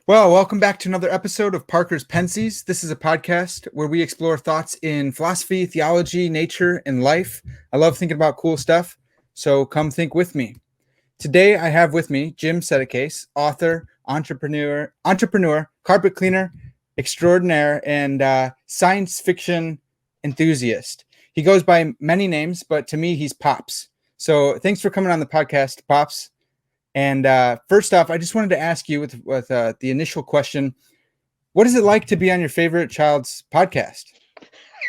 Well, welcome back to another episode of Parker's Pensies. This is a podcast where we explore thoughts in philosophy, theology, nature, and life. I love thinking about cool stuff, so come think with me. Today, I have with me Jim Settecase, author, entrepreneur, carpet cleaner extraordinaire, and science fiction enthusiast. He goes by many names, but to me, he's Pops. So thanks for coming on the podcast, Pops. And first off, I just wanted to ask you with the initial question, what is it like to be on your favorite child's podcast?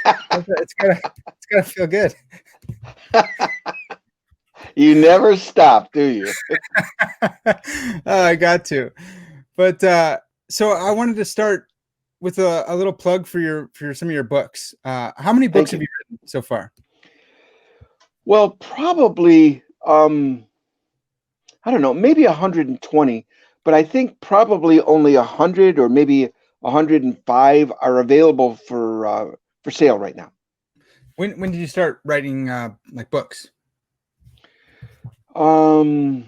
It's gotta feel good. You never stop, do you? I got to. But so I wanted to start with a little plug for some of your books. How many books have you written so far? Well, probably I don't know, maybe 120, but I think probably only 100 or maybe 105 are available for sale right now. When did you start writing like books? I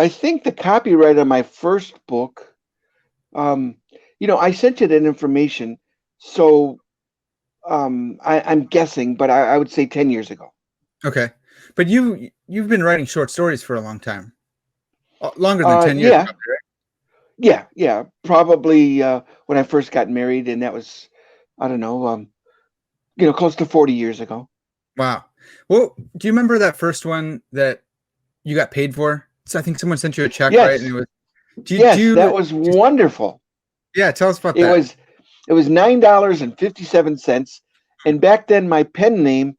think the copyright on my first book, I sent you that information, so I'm guessing, but I would say 10 years ago. Okay, but you've been writing short stories for a long time, longer than 10 years. Yeah, right? yeah, probably when I first got married, and that was, I don't know, close to 40 years ago. Wow. Well, do you remember that first one that you got paid for? So I think someone sent you a check, Yes. right? And it was, that was wonderful. Yeah, tell us about that. It was $9.57, and back then my pen name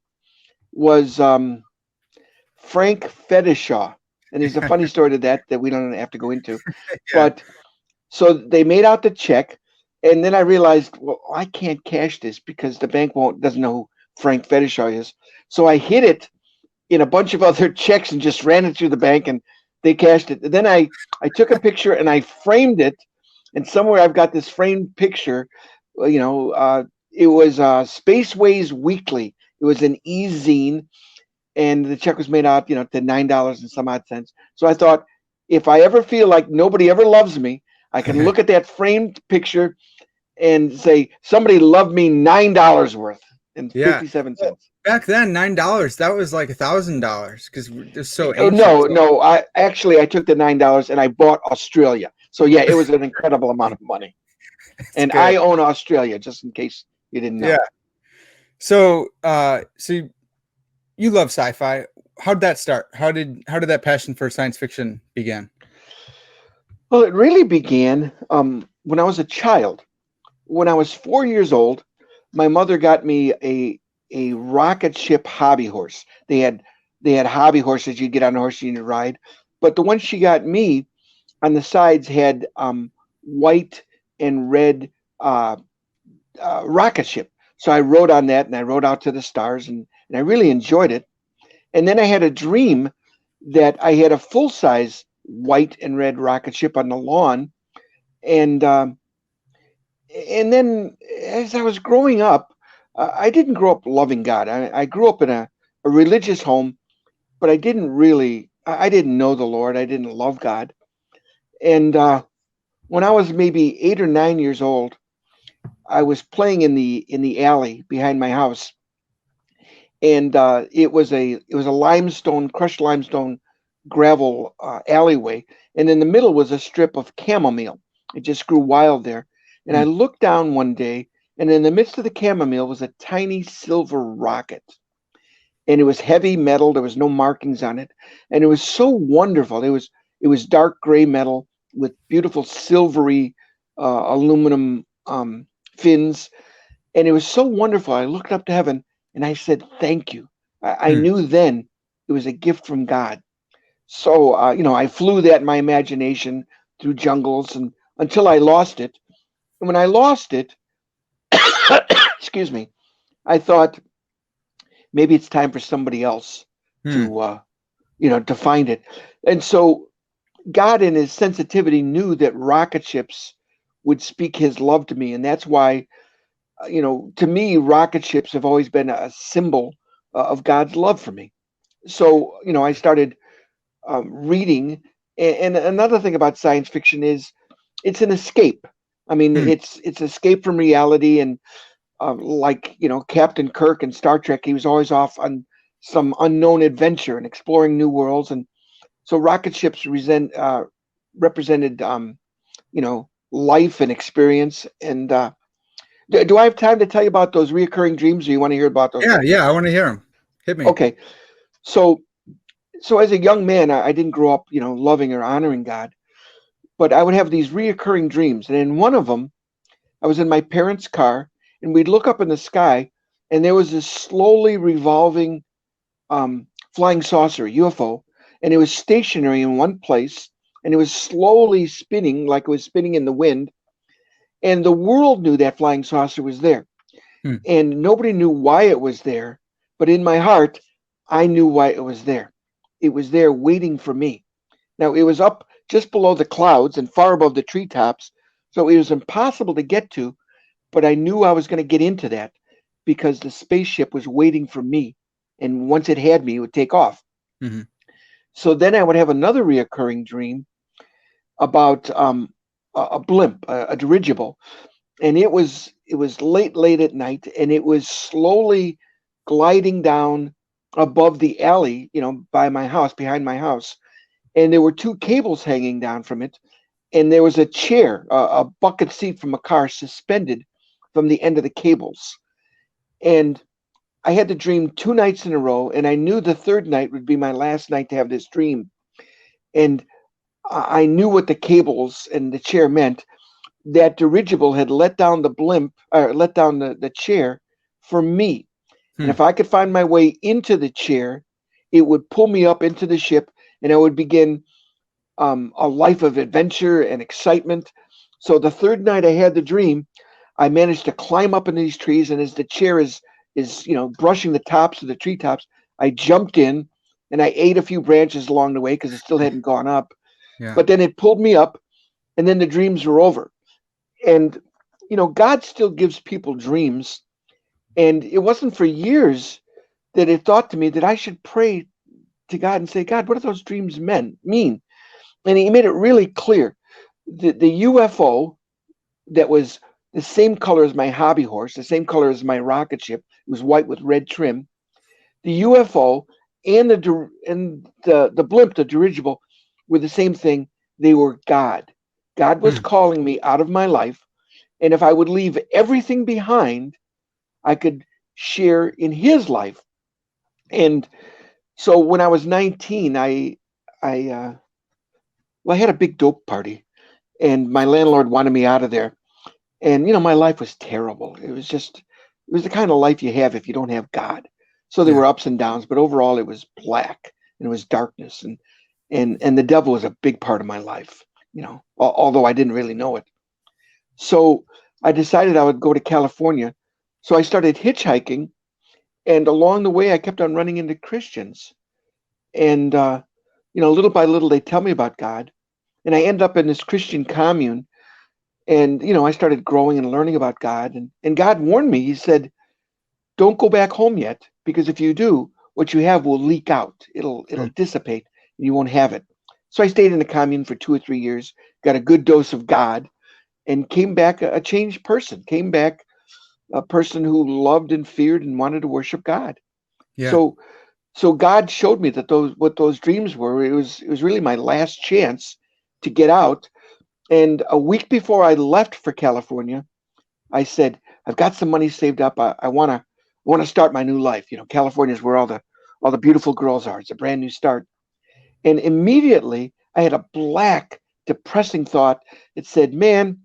was Frank Fetishaw, and there's a funny story to that we don't have to go into. Yeah. But so they made out the check, and then I realized, well, I can't cash this because the bank doesn't know who Frank Fetishaw is. So I hid it in a bunch of other checks and just ran it through the bank, and they cashed it. And then I took a picture and I framed it, and somewhere I've got this framed picture. It was Spaceways Weekly. It was an e-zine, and the check was made out, to $9 and some odd cents. So I thought, if I ever feel like nobody ever loves me, I can look at that framed picture and say, somebody loved me $9 worth and 57 cents. Back then, $9, that was like $1,000 because it's so ancient. No. I took the $9 and I bought Australia. So yeah, it was an incredible amount of money. And good. I own Australia, just in case you didn't know. Yeah. So you love sci-fi. How did that start? How did that passion for science fiction begin? Well, it really began when I was a child. When I was 4 years old, my mother got me a rocket ship hobby horse. They had hobby horses you'd get on a horse and you'd ride, but the one she got me on the sides had white and red rocket ship. So I rode on that and I rode out to the stars and I really enjoyed it. And then I had a dream that I had a full-size white and red rocket ship on the lawn. And then as I was growing up, I didn't grow up loving God. I grew up in a religious home, but I didn't know the Lord. I didn't love God. And when I was maybe 8 or 9 years old, I was playing in the alley behind my house, and it was a crushed limestone gravel alleyway, and in the middle was a strip of chamomile. It just grew wild there. And I looked down one day, and in the midst of the chamomile was a tiny silver rocket, and it was heavy metal. There was no markings on it, and it was so wonderful. It was dark gray metal with beautiful silvery aluminum fins, and it was so wonderful. I looked up to heaven and I said, thank you. I knew then it was a gift from God. So I flew that in my imagination through jungles and until I lost it. And when I lost it, excuse me, I thought maybe it's time for somebody else to find it. And so God in his sensitivity knew that rocket ships would speak his love to me. And that's why, to me, rocket ships have always been a symbol of God's love for me. So, I started reading And another thing about science fiction is it's an escape. I mean, Hmm. it's escape from reality, and like Captain Kirk in Star Trek, he was always off on some unknown adventure and exploring new worlds. And so rocket ships represented life and experience. And do I have time to tell you about those reoccurring dreams, or you want to hear about those Yeah, later? yeah. I want to hear him. Hit me. Okay, so as a young man, I didn't grow up loving or honoring God, but I would have these reoccurring dreams. And in one of them, I was in my parents' car, and we'd look up in the sky, and there was this slowly revolving flying saucer, UFO, and it was stationary in one place, and it was slowly spinning like it was spinning in the wind. And the world knew that flying saucer was there, Hmm. and nobody knew why it was there. But in my heart, I knew why it was there. It was there waiting for me. Now, it was up just below the clouds and far above the treetops, so it was impossible to get to, but I knew I was going to get into that because the spaceship was waiting for me. And once it had me, it would take off. Hmm. So then I would have another reoccurring dream about a blimp, a dirigible, and it was late at night, and it was slowly gliding down above the alley, by my house, behind my house, and there were two cables hanging down from it, and there was a chair, a bucket seat from a car suspended from the end of the cables. And I had the dream 2 nights in a row, and I knew the third night would be my last night to have this dream. And I knew what the cables and the chair meant. That dirigible had let down the blimp, or let down the chair for me. And Hmm. if I could find my way into the chair, it would pull me up into the ship, and I would begin a life of adventure and excitement. So the third night I had the dream, I managed to climb up in these trees, and as the chair is brushing the tops of the treetops, I jumped in and I ate a few branches along the way because it still hadn't gone up. Yeah. But then it pulled me up, and then the dreams were over. And God still gives people dreams, and it wasn't for years that it thought to me that I should pray to God and say, God, what do those dreams mean? And He made it really clear. The UFO that was the same color as my hobby horse, the same color as my rocket ship, it was white with red trim. The UFO and the blimp, the dirigible, were the same thing. They were God. God was Hmm. calling me out of my life, and if I would leave everything behind, I could share in His life. And so when I was 19, I well, I had a big dope party, and my landlord wanted me out of there. And my life was terrible. It was the kind of life you have if you don't have God. So there Yeah. were ups and downs, but overall it was black, and it was darkness, and the devil was a big part of my life, although I didn't really know it. So I decided I would go to California. So I started hitchhiking, and along the way I kept on running into Christians. And little by little they tell me about God, and I end up in this Christian commune. And I started growing and learning about God, and God warned me. He said, don't go back home yet, because if you do, what you have will leak out. It'll Hmm. dissipate, and you won't have it. So I stayed in the commune for 2 or 3 years, got a good dose of God, and came back a changed person. Came back a person who loved and feared and wanted to worship God. Yeah. So God showed me that those dreams were. It was really my last chance to get out. And a week before I left for California, I said, I've got some money saved up. I wanna start my new life. California is where all the beautiful girls are. It's a brand new start. And immediately I had a black, depressing thought that said, man,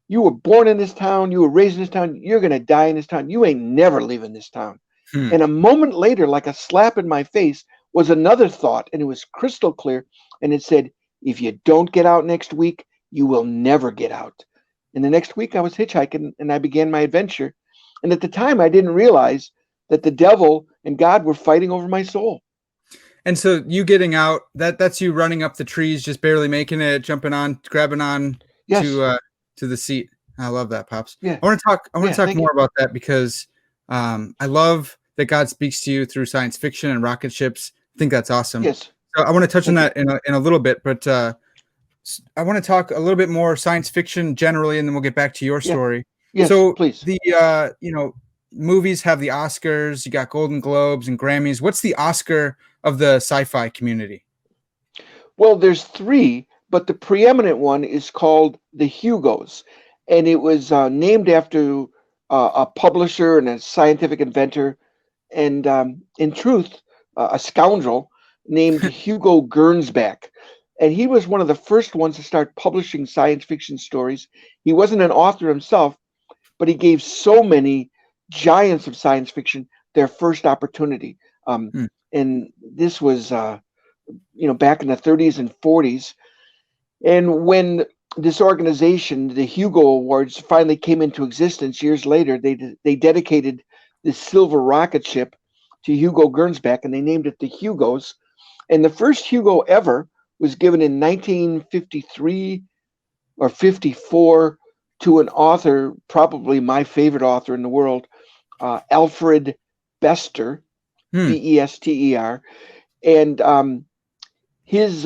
you were born in this town, you were raised in this town, you're gonna die in this town. You ain't never leaving this town. Hmm. And a moment later, like a slap in my face, was another thought, and it was crystal clear. And it said, if you don't get out next week, you will never get out. And the next week I was hitchhiking, and I began my adventure. And at the time, I didn't realize that the devil and God were fighting over my soul. And so you getting out, that's you running up the trees, just barely making it, jumping on, grabbing on Yes. to the seat. I love that, Pops. Yeah. I want Yeah. to talk Thank you. more about that because I love that God speaks to you through science fiction and rocket ships. I think that's awesome. Yes. So I want to touch on Thank you. that in a little bit, but I want to talk a little bit more science fiction generally, and then we'll get back to your Yeah. story. Yes, So please. the movies have the Oscars, you got Golden Globes and Grammys. What's the Oscar of the sci-fi community? Well, there's three, but the preeminent one is called the Hugos, and it was named after a publisher and a scientific inventor, and in truth, a scoundrel named Hugo Gernsback. And he was one of the first ones to start publishing science fiction stories. He wasn't an author himself, but he gave so many giants of science fiction their first opportunity. Hmm. And this was, back in the 30s and 40s. And when this organization, the Hugo Awards, finally came into existence years later, they dedicated this silver rocket ship to Hugo Gernsback, and they named it the Hugos. And the first Hugo ever was given in 1953 or 54 to an author, probably my favorite author in the world, Alfred Bester, Hmm. Bester, and his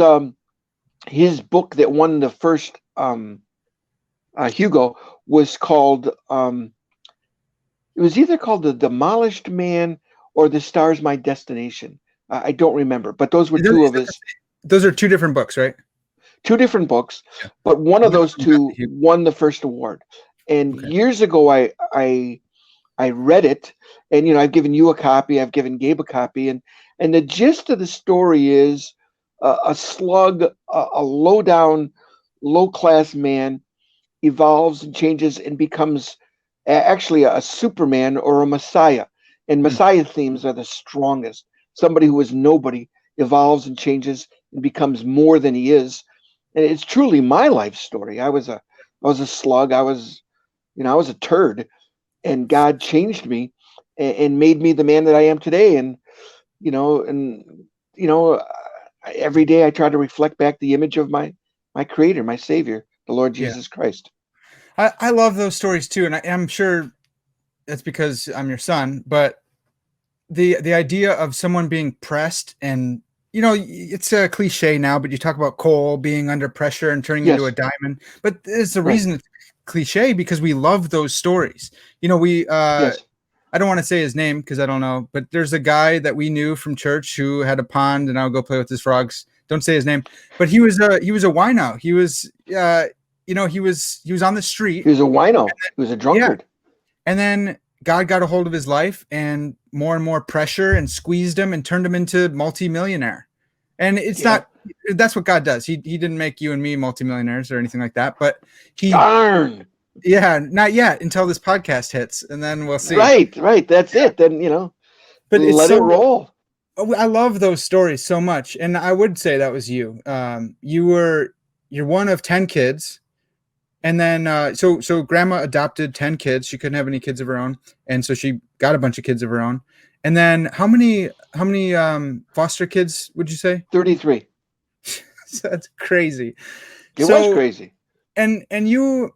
his book that won the first Hugo was called. It was either called The Demolished Man or The Stars My Destination. I don't remember, but those were two of his. Those are two different books, right? Two different books, Yeah. but one of Which those one got two the Hugo? won the first award. And Okay. years ago, I read it, and I've given you a copy, I've given Gabe a copy, and the gist of the story is a slug, a low down, low class man evolves and changes and becomes actually a Superman or a Messiah. And Hmm. Messiah themes are the strongest. Somebody who is nobody evolves and changes and becomes more than he is. And it's truly my life story. I was a slug. I was a turd, and God changed me and made me the man that I am today. And you know, every day I try to reflect back the image of my Creator, my Savior, the Lord Yeah. Jesus Christ. I love those stories too, and I'm sure that's because I'm your son. But the idea of someone being pressed, and it's a cliche now, but you talk about coal being under pressure and turning into a Yes, diamond. But there's a right. reason it's cliche, because we love those stories. We Yes. I don't want to say his name because I don't know, but there's a guy that we knew from church who had a pond, and I would go play with his frogs. Don't say his name, but he was a wino. He was on the street. He was a wino. He was a Yeah. drunkard. And then God got a hold of his life, and more pressure, and squeezed him and turned him into multimillionaire. And it's Yeah. not, that's what God does. He didn't make you and me multimillionaires or anything like that, but Darn. yeah, not yet until this podcast hits, and then we'll see. Right, right. That's Yeah. it. Then, But it's let it so, roll. I love those stories so much. And I would say that was you. You're one of 10 kids. And then, so grandma adopted 10 kids. She couldn't have any kids of her own. And so she got a bunch of kids of her own. And then how many foster kids would you say? 33. That's crazy. It was So, crazy. and you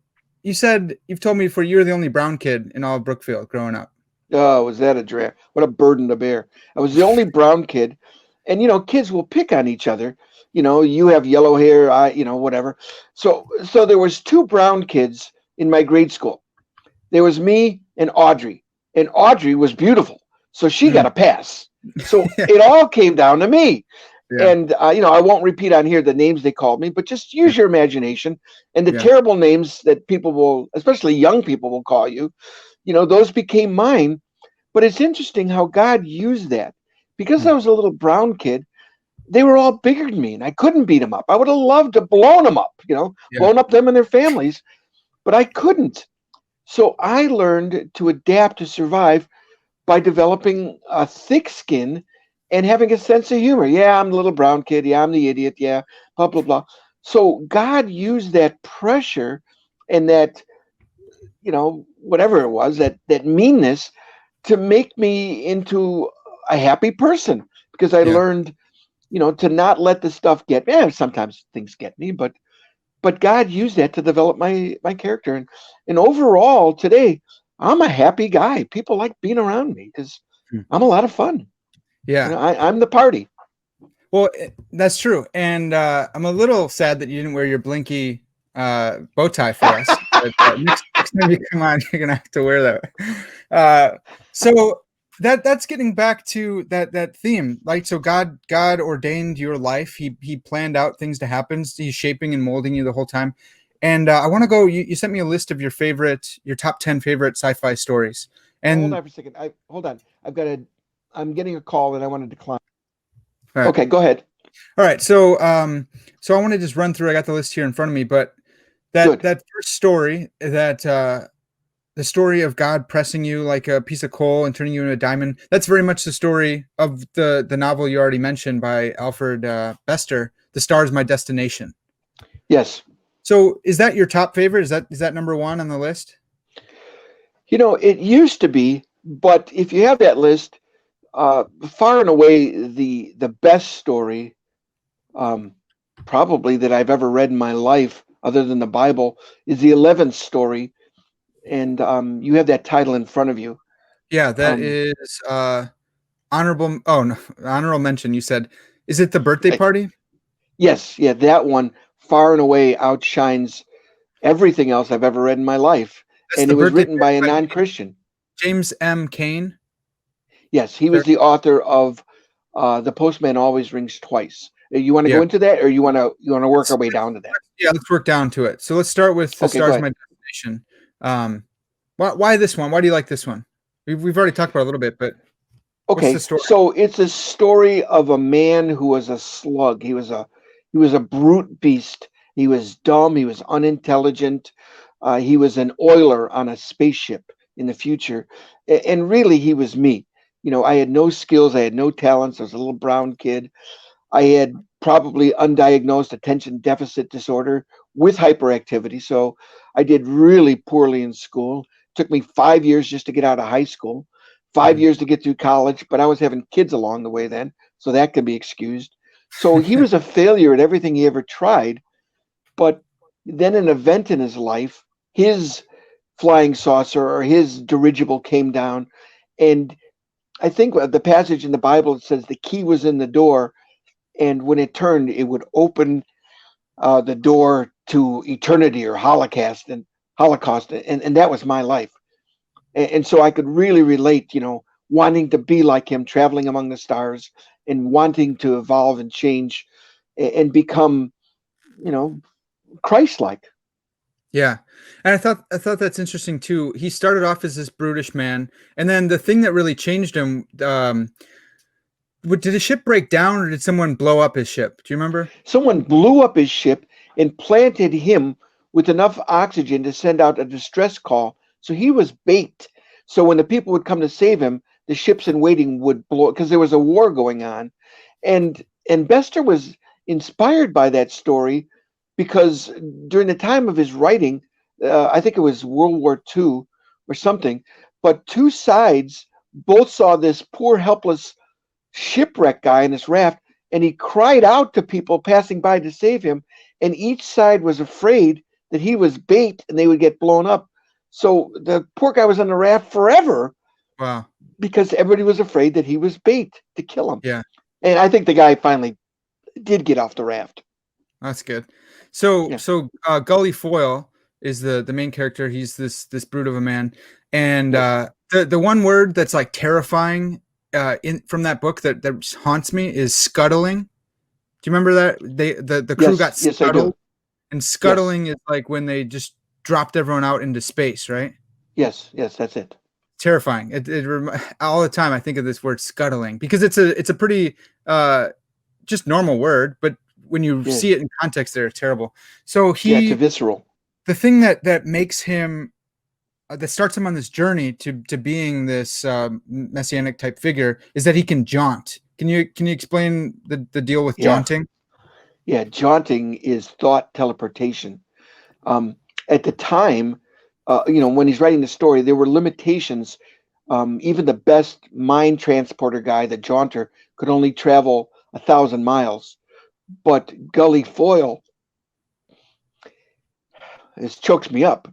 said, you've told me before, you were the only brown kid in all of Brookfield growing up. Oh, was that a drag? What a burden to bear. I was the only brown kid. And, kids will pick on each other. You have yellow hair, whatever. So there was two brown kids in my grade school. There was me and Audrey. And Audrey was beautiful. So she got Mm. a pass. So Yeah. it all came down to me. Yeah. And I won't repeat on here the names they called me, but just use your imagination. And the Yeah. terrible names that people will, especially young people, will call you, those became mine. But it's interesting how God used that. Because I Mm. was a little brown kid, they were all bigger than me, and I couldn't beat them up. I would have loved to blown them up, Yeah. blown up them and their families, but I couldn't. So I learned to adapt to survive by developing a thick skin and having a sense of humor. Yeah, I'm the little brown kid. Yeah, I'm the idiot. Yeah, blah, blah, blah. So God used that pressure and that, whatever it was, that meanness to make me into a happy person because I Yeah. learned, to not let the stuff get me. Sometimes things get me, but God used that to develop my character. And overall today, I'm a happy guy. People like being around me because Mm. I'm a lot of fun. Yeah. I'm the party. Well, that's true, and I'm a little sad that you didn't wear your blinky bow tie for us. But, next time you come on, you're gonna have to wear that. So that's getting back to that theme. Like, so God ordained your life. He planned out things to happen. He's shaping and molding you the whole time. And I want to go. You sent me a list of your top 10 favorite sci-fi stories. Oh, hold And on for a second. Hold on. I'm getting a call and I want to decline. all right, Okay, go ahead. all right. So I want to just run through. I got the list here in front of me, but Good. that first story, that the story of God pressing you like a piece of coal and turning you into a diamond, that's very much the story of the novel you already mentioned by Alfred Bester, The Star Is My Destination. Yes. So is that your top favorite? Is that number one on the list? It used to be, but if you have that list, far and away the best story, um, probably that I've ever read in my life, other than the Bible, is the 11th story, and you have that title in front of you. Yeah, that Um, is honorable. Oh no, honorable mention. You said, is it the birthday I- party? yes, yeah, that one far and away outshines everything else I've ever read in my life, That's and the it was birthday written by party a by non-Christian. James M. Cain. Yes, he was the author of "The Postman Always Rings Twice." You want to go Yeah. into that, or you want to work our way down to that? Yeah, let's work down to it. So let's start with The Okay, go Stars ahead. My Destination. Um, why this one? Why do you like this one? We've already talked about it a little bit, but what's the Okay, story? so it's a story of a man who was a slug. He was a brute beast. He was dumb. He was unintelligent. He was an oiler on a spaceship in the future, and really, he was me. I had no skills. I had no talents. I was a little brown kid. I had probably undiagnosed attention deficit disorder with hyperactivity. So I did really poorly in school. Took me 5 years just to get out of high school, five Mhm. years to get through college, but I was having kids along the way then. So that could be excused. So he was a failure at everything he ever tried. But then an event in his life, his flying saucer or his dirigible came down. And I think the passage in the Bible says the key was in the door, and when it turned, it would open the door to eternity or Holocaust, and that was my life, and so I could really relate, wanting to be like him, traveling among the stars, and wanting to evolve and change, and become, you know, Christ-like. Yeah, and I thought that's interesting too. He started off as this brutish man, and then the thing that really changed him. Did his ship break down, or did someone blow up his ship? Do you remember? Someone blew up his ship and planted him with enough oxygen to send out a distress call. So he was baked. So when the people would come to save him, the ships in waiting would blow because there was a war going on. And Bester was inspired by that story because during the time of his writing, I think it was World War II or something, but two sides both saw this poor, helpless shipwreck guy in this raft, and he cried out to people passing by to save him. And each side was afraid that he was bait and they would get blown up. So the poor guy was on the raft forever Wow. because everybody was afraid that he was bait to kill him. Yeah, And I think the guy finally did get off the raft. that's good. So Yeah. so Gully Foyle is the main character. He's this brute of a man, and Yes. the one word that's like terrifying in from that book that haunts me is scuttling. Do you remember that the crew Yes. got Yes, I do. scuttled, and Yes. scuttling is like when they just dropped everyone out into space, right? Yes. Yes, that's it. Terrifying. All the time I think of this word scuttling because it's a pretty just normal word, but when you Yeah. see it in context, they're terrible. So Yeah, it's a visceral. the thing that makes him that starts him on this journey to being this messianic type figure is that he can jaunt. Can you explain the deal with Yeah. jaunting? Yeah. Jaunting is thought teleportation. Um, at the time, when he's writing the story, there were limitations. Even the best mind transporter guy, the Jaunter, could only travel 1,000 miles. But Gully Foyle, this chokes me up.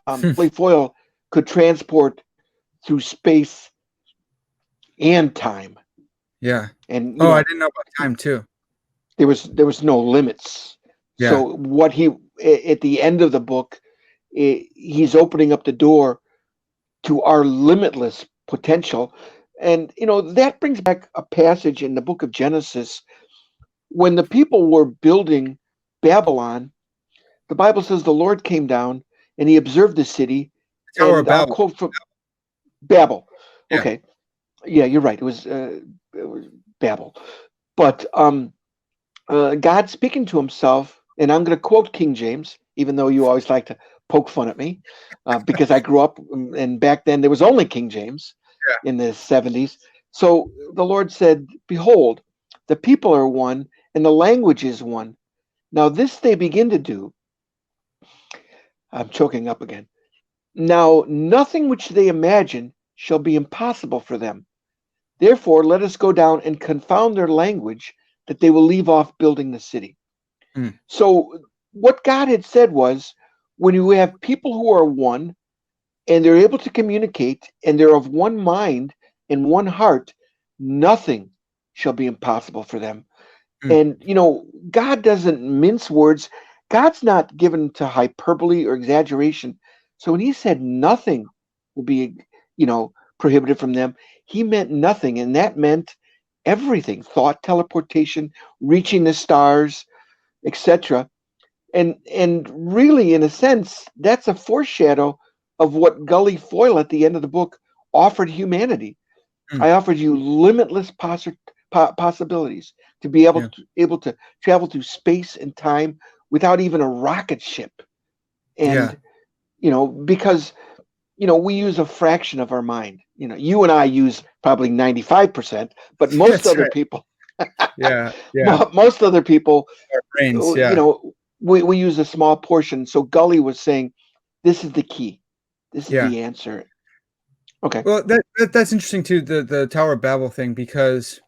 Gully Foyle could transport through space and time. Yeah. And, Oh, I didn't know about time too. there was no limits. Yeah. So what he at the end of the book, he's opening up the door to our limitless potential. And that brings back a passage in the book of Genesis when the people were building Babylon. The Bible says the Lord came down and he observed the city, Tower and of I'll Babel. quote from Babel. Yeah. Okay, yeah, you're right. It was Babel, but God speaking to himself, and I'm going to quote King James, even though you always like to poke fun at me, because I grew up, and back then there was only King James Yeah. in the 70s. So the Lord said, "Behold, the people are one, and the language is one. Now this they begin to do." I'm choking up again. "Now nothing which they imagine shall be impossible for them. Therefore, let us go down and confound their language, that they will leave off building the city." Mm. So, what God had said was, when you have people who are one and they're able to communicate and they're of one mind and one heart, nothing shall be impossible for them. Mm. And, God doesn't mince words. God's not given to hyperbole or exaggeration. So, when he said nothing will be, prohibited from them, he meant nothing. And that meant everything: thought, teleportation, reaching the stars, etc. And really, in a sense, that's a foreshadow of what Gully Foyle at the end of the book offered humanity. Mm. I offered you limitless possibilities to be able Yeah. to travel through space and time without even a rocket ship. Yeah. And because we use a fraction of our mind. You and I use probably 95%, but most That's other right. people, Yeah. Yeah. most other people, Our brains. you Yeah. know, we use a small portion. So Gully was saying, this is the key. This is Yeah. the answer. Okay. Well, that's interesting too, the Tower of Babel thing, because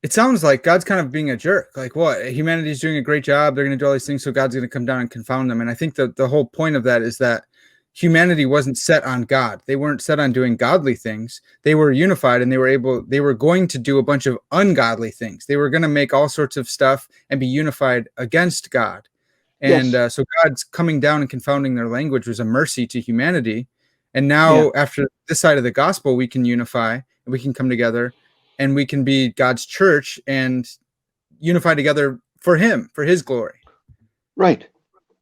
it sounds like God's kind of being a jerk. Like, what? Humanity's doing a great job. They're going to do all these things, so God's going to come down and confound them. And I think the whole point of that is that humanity wasn't set on God. They weren't set on doing godly things. They were unified, and they were going to do a bunch of ungodly things. They were going to make all sorts of stuff and be unified against God. And Yes. so God's coming down and confounding their language was a mercy to humanity. And Yeah. now, after this side of the gospel, we can unify and we can come together and we can be God's church and unify together for Him, for His glory. Right.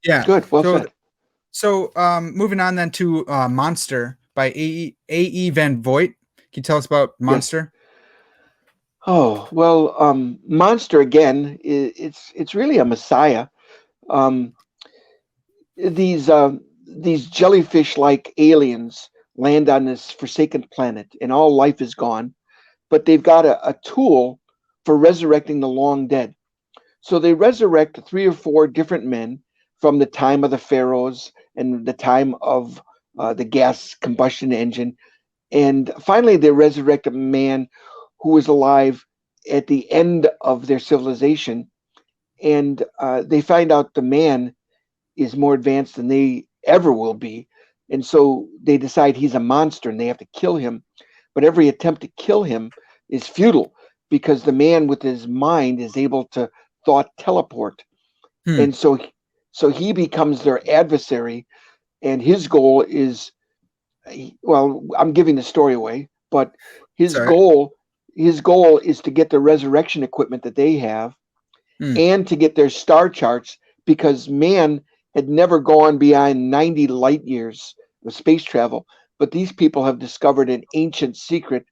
Yeah. Good. Well So, said. moving on then to Monster by A.E. Van Voigt. Can you tell us about Yes. Monster? Oh well. Monster again. It's really a messiah. Um, these jellyfish-like aliens land on this forsaken planet, and all life is gone. But they've got a tool for resurrecting the long dead. So they resurrect three or four different men from the time of the pharaohs and the time of the gas combustion engine. And finally, they resurrect a man who was alive at the end of their civilization. And they find out the man is more advanced than they ever will be. And so they decide he's a monster and they have to kill him. But every attempt to kill him is futile because the man with his mind is able to thought teleport. Hmm. And so he becomes their adversary, and his goal is, well, I'm giving the story away, but his Sorry. goal his goal is to get the resurrection equipment that they have Hmm. and to get their star charts, because man had never gone beyond 90 light years of space travel. But these people have discovered an ancient secret,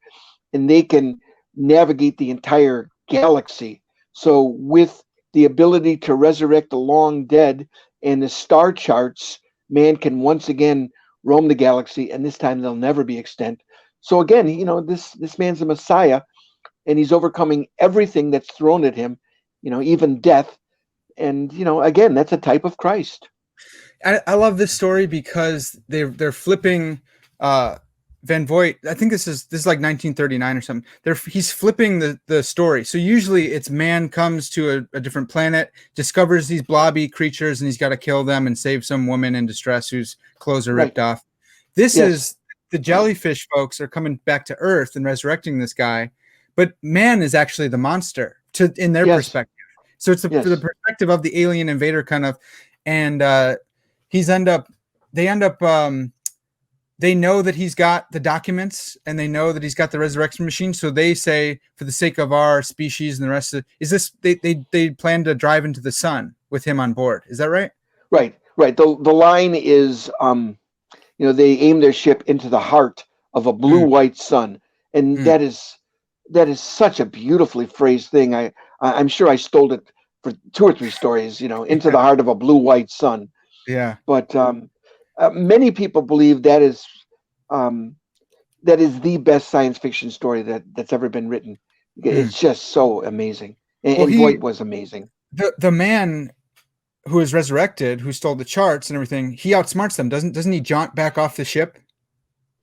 and they can navigate the entire galaxy. So, with the ability to resurrect the long dead and the star charts, man can once again roam the galaxy, and this time they'll never be extinct. So again, this man's a messiah, and he's overcoming everything that's thrown at him, even death. And again, that's a type of Christ. I love this story because they're flipping Van Voigt. I think this is like 1939 or something. He's flipping the story. So usually it's man comes to a different planet, discovers these blobby creatures, and he's got to kill them and save some woman in distress whose clothes are ripped Right. off. This Yes. is the jellyfish folks are coming back to Earth and resurrecting this guy, but man is actually the monster in their Yes. perspective. So it's for the Yes. perspective of the alien invader kind of, and he's end up they end up they know that he's got the documents and they know that he's got the resurrection machine. So they say, for the sake of our species and the rest of is this they plan to drive into the sun with him on board. Is that right? Right. Right. The line is, they aim their ship into the heart of a Mm, blue-white sun, and mm, that is such a beautifully phrased thing. I'm sure I stole it for two or three stories. Into the heart of a blue-white sun. yeah. But many people believe um, that is the best science fiction story that's ever been written. Mm. It's just so amazing, and, Well, and boy, he it was amazing. the man who is resurrected, who stole the charts and everything, he outsmarts them. Doesn't he jaunt back off the ship?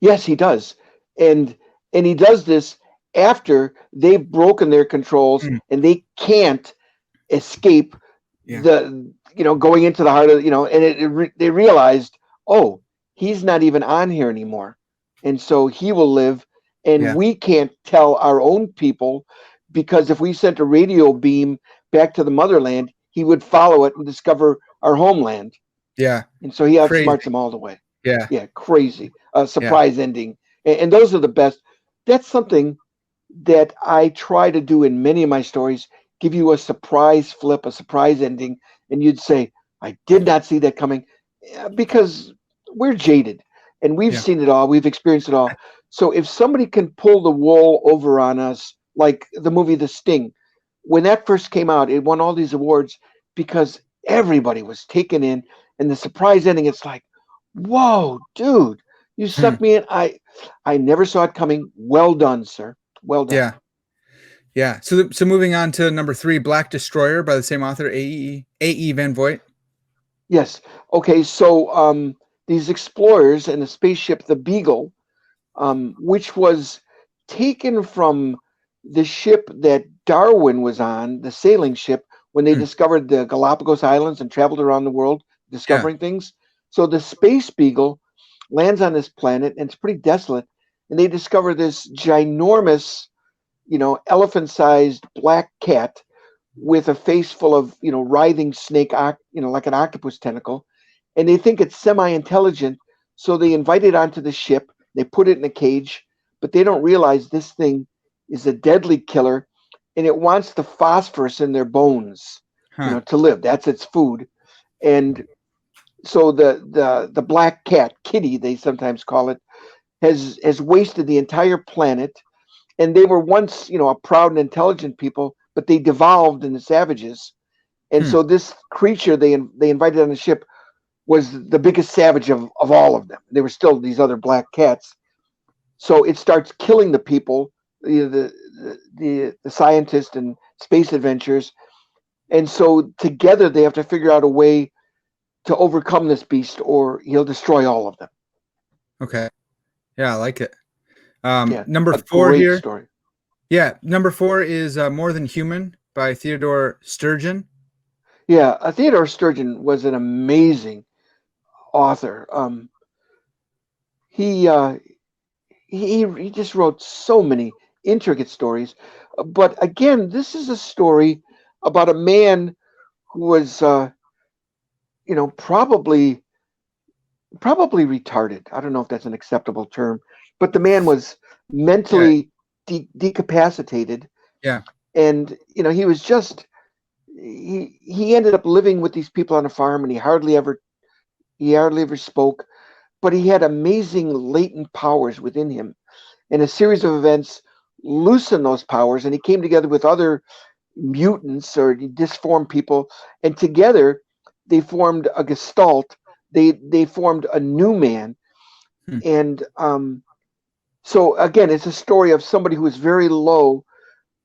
Yes, he does, and he does this after they've broken their controls Mm, and they can't escape yeah. going into the heart of and they realized, oh, he's not even on here anymore, and so he will live, and Yeah. we can't tell our own people, because if we sent a radio beam back to the motherland, he would follow it and discover our homeland, Yeah. and so he Crazy. outsmarts them all the way. Yeah. Yeah, crazy. Yeah. Surprise ending, and those are the best. That's something that I try to do in many of my stories, give you a surprise flip, a surprise ending, and you'd say, I did not see that coming, because we're jaded and we've Yeah. seen it all, we've experienced it all. So if somebody can pull the wool over on us, like the movie The Sting, when that first came out, it won all these awards because everybody was taken in, and the surprise ending, it's like, whoa, dude, you Hmm. sucked me in. I never saw it coming. Well done, sir. Well done. Yeah. Yeah. So moving on to number 3, Black Destroyer by the same author, A.E. Van Voigt. Yes. Okay. So these explorers and a spaceship, the Beagle, which was taken from the ship that Darwin was on, the sailing ship, when they Hmm. discovered the Galapagos Islands and traveled around the world Yeah. discovering things. So the Space Beagle lands on this planet, and it's pretty desolate. And they discover this ginormous, elephant-sized black cat with a face full of, writhing snake, like an octopus tentacle, and they think it's semi-intelligent, so they invite it onto the ship. They put it in a cage, but they don't realize this thing is a deadly killer, and it wants the phosphorus in their bones, Huh. to live. That's its food, and so the black cat, Kitty, they sometimes call it, has wasted the entire planet, and they were once, a proud and intelligent people, but they devolved into savages. And Hmm. so this creature they invited on the ship was the biggest savage of all of them. There were still these other black cats. So it starts killing the people, the scientists and space adventurers. And so together they have to figure out a way to overcome this beast, or he'll destroy all of them. Okay. Yeah, I like it. Yeah, Number a 4 great here. story. Yeah, number 4 is More Than Human by Theodore Sturgeon. Yeah, Theodore Sturgeon was an amazing author. He he just wrote so many intricate stories. But again, this is a story about a man who was, probably retarded. I don't know if that's an acceptable term, but the man was Yeah. mentally decapacitated, Yeah. and he was just he ended up living with these people on a farm, and he hardly ever spoke, but he had amazing latent powers within him, and a series of events loosened those powers, and he came together with other mutants or disformed people, and together they formed a gestalt. They formed a new man, Hmm. and so again, it's a story of somebody who is very low,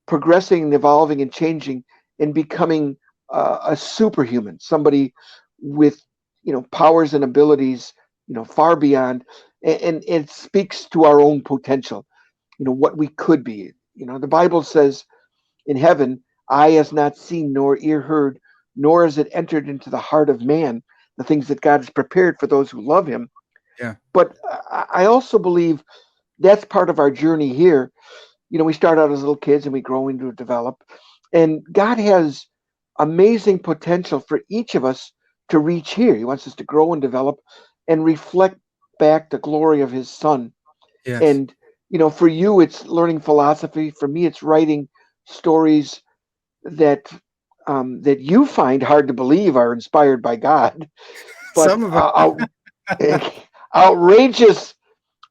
progressing and evolving and changing, and becoming a superhuman, somebody with powers and abilities far beyond, and it speaks to our own potential, what we could be. The Bible says, in heaven, eye has not seen nor ear heard, nor has it entered into the heart of man, the things that God has prepared for those who love him. Yeah. But I also believe that's part of our journey here. We start out as little kids and we grow into develop. And God has amazing potential for each of us to reach here. He wants us to grow and develop and reflect back the glory of his son. Yes. And, for you, it's learning philosophy. For me, it's writing stories that that you find hard to believe are inspired by God, but Some of them. outrageous,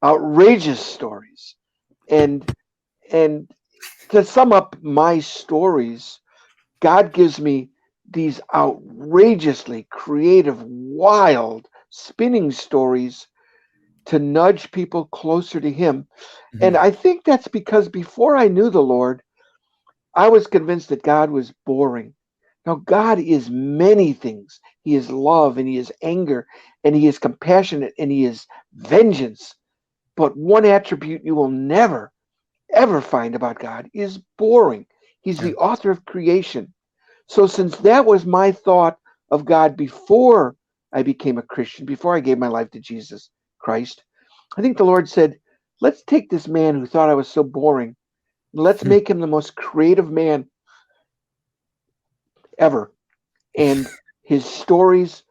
outrageous stories. And and to sum up my stories, God gives me these outrageously creative, wild, spinning stories to nudge people closer to Him. And Mhm. I think that's because before I knew the Lord, I was convinced that God was boring. Now, God is many things. He is love, and He is anger, and He is compassionate, and He is vengeance. But one attribute you will never, ever find about God is boring. He's Yeah. the author of creation. So, since that was my thought of God before I became a Christian, before I gave my life to Jesus Christ, I think the Lord said, let's take this man who thought I was so boring, let's Hmm. make him the most creative man ever. And his stories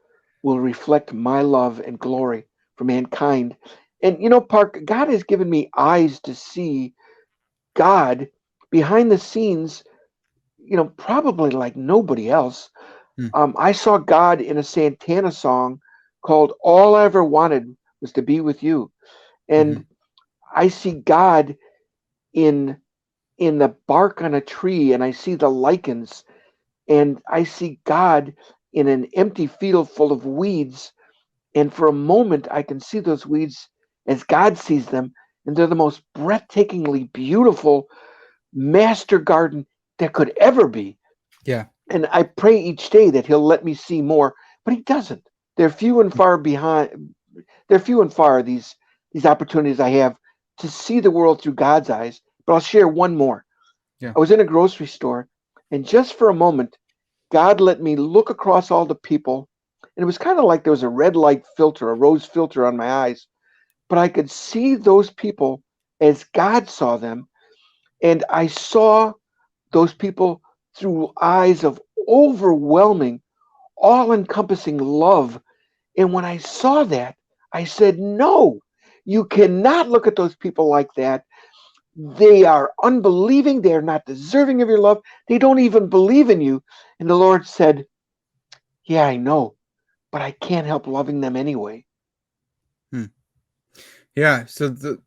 will reflect my love and glory for mankind. And Park, God has given me eyes to see God behind the scenes, probably like nobody else. Hmm. I saw God in a Santana song called All I Ever Wanted Was to Be With You. Mhm. And I see God in the bark on a tree, and I see the lichens, and I see God in an empty field full of weeds. And for a moment, I can see those weeds as God sees them, and they're the most breathtakingly beautiful master garden that could ever be. Yeah. And I pray each day that He'll let me see more, but He doesn't. They're few and far behind. They're few and far these opportunities I have to see the world through God's eyes. But I'll share one more. Yeah. I was in a grocery store, and just for a moment, God let me look across all the people, and it was kind of like there was a red light filter, a rose filter on my eyes, but I could see those people as God saw them, and I saw those people through eyes of overwhelming, all encompassing love. And when I saw that, I said, no, you cannot look at those people like that. They are unbelieving. They are not deserving of your love. They don't even believe in you. And the Lord said, yeah, I know, but I can't help loving them anyway. Hmm. Yeah. So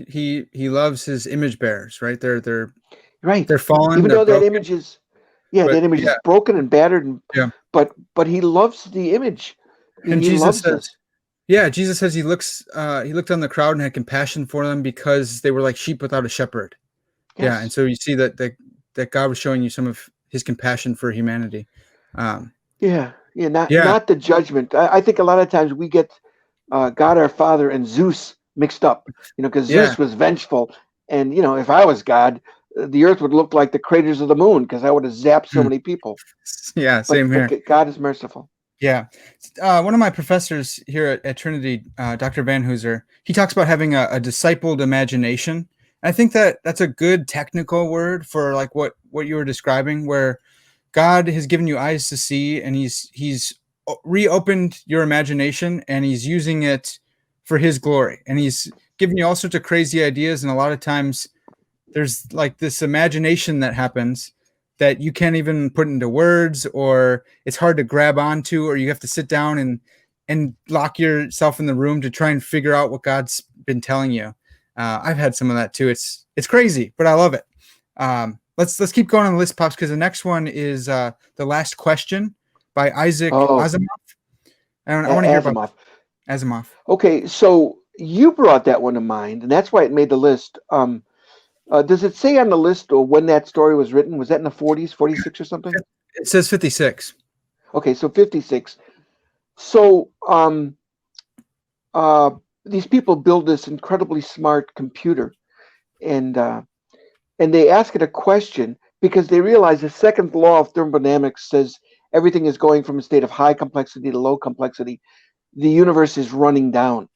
he loves his image bearers, right? Right. They're fallen, Even they're though that broken, image is, yeah, but that image yeah, is broken and battered, yeah. but He loves the image. And He Jesus loves says, us. yeah, Jesus says he looked on the crowd and had compassion for them because they were like sheep without a shepherd. Yeah, and Yes. so you see that God was showing you some of his compassion for humanity. Um, Yeah. Yeah. Not yeah, not the judgment. I think a lot of times we get God our Father and Zeus mixed up. Because yeah, Zeus was vengeful, and if I was God, the earth would look like the craters of the moon because I would have zapped so mm, many people. yeah, But same but here. God is merciful. Yeah. One of my professors here at Trinity, Dr. Van Hooser, he talks about having a discipled imagination. I think that that's a good technical word for like what you were describing, where God has given you eyes to see, and he's reopened your imagination, and he's using it for his glory, and he's giving you all sorts of crazy ideas, and a lot of times there's like this imagination that happens that you can't even put into words, or it's hard to grab onto, or you have to sit down and lock yourself in the room to try and figure out what God's been telling you. I've had some of that too. It's crazy, but I love it. Let's keep going on the list, pops, because the next one is the last question by Isaac Oh, Asimov. I want to hear about Asimov. Asimov. Okay, so you brought that one to mind, and that's why it made the list. Does it say on the list or when that story was written? Was that in the 40s, 46 or something? It says 56. Okay, so 56. So uh, these people build this incredibly smart computer, and uh, and they ask it a question because they realize the second law of thermodynamics says everything is going from a state of high complexity to low complexity. The universe is running down.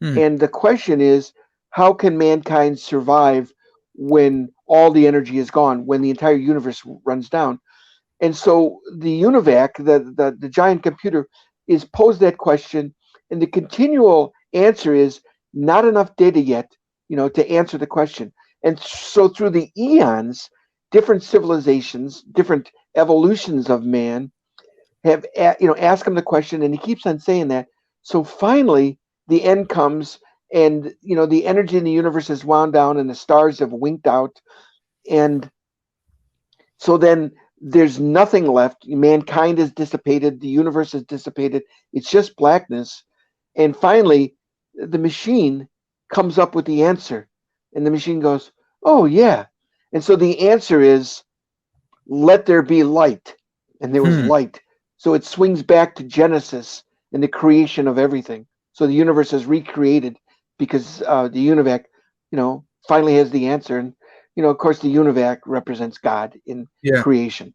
Hmm. And the question is, how can mankind survive when all the energy is gone, when the entire universe runs down? And so the UNIVAC, the giant computer, is posed that question, and the continual answer is not enough data yet, to answer the question. And so through the eons, different civilizations, different evolutions of man have asked him the question, and he keeps on saying that. So finally, the end comes, and the energy in the universe is wound down, and the stars have winked out, and so then there's nothing left. Mankind is dissipated. The universe is dissipated. It's just blackness. And finally, the machine comes up with the answer. And the machine goes, oh, yeah. And so the answer is, let there be light. And there was Hmm. light. So it swings back to Genesis and the creation of everything. So the universe is recreated because the UNIVAC, finally has the answer. And of course, the UNIVAC represents God in Yeah. creation.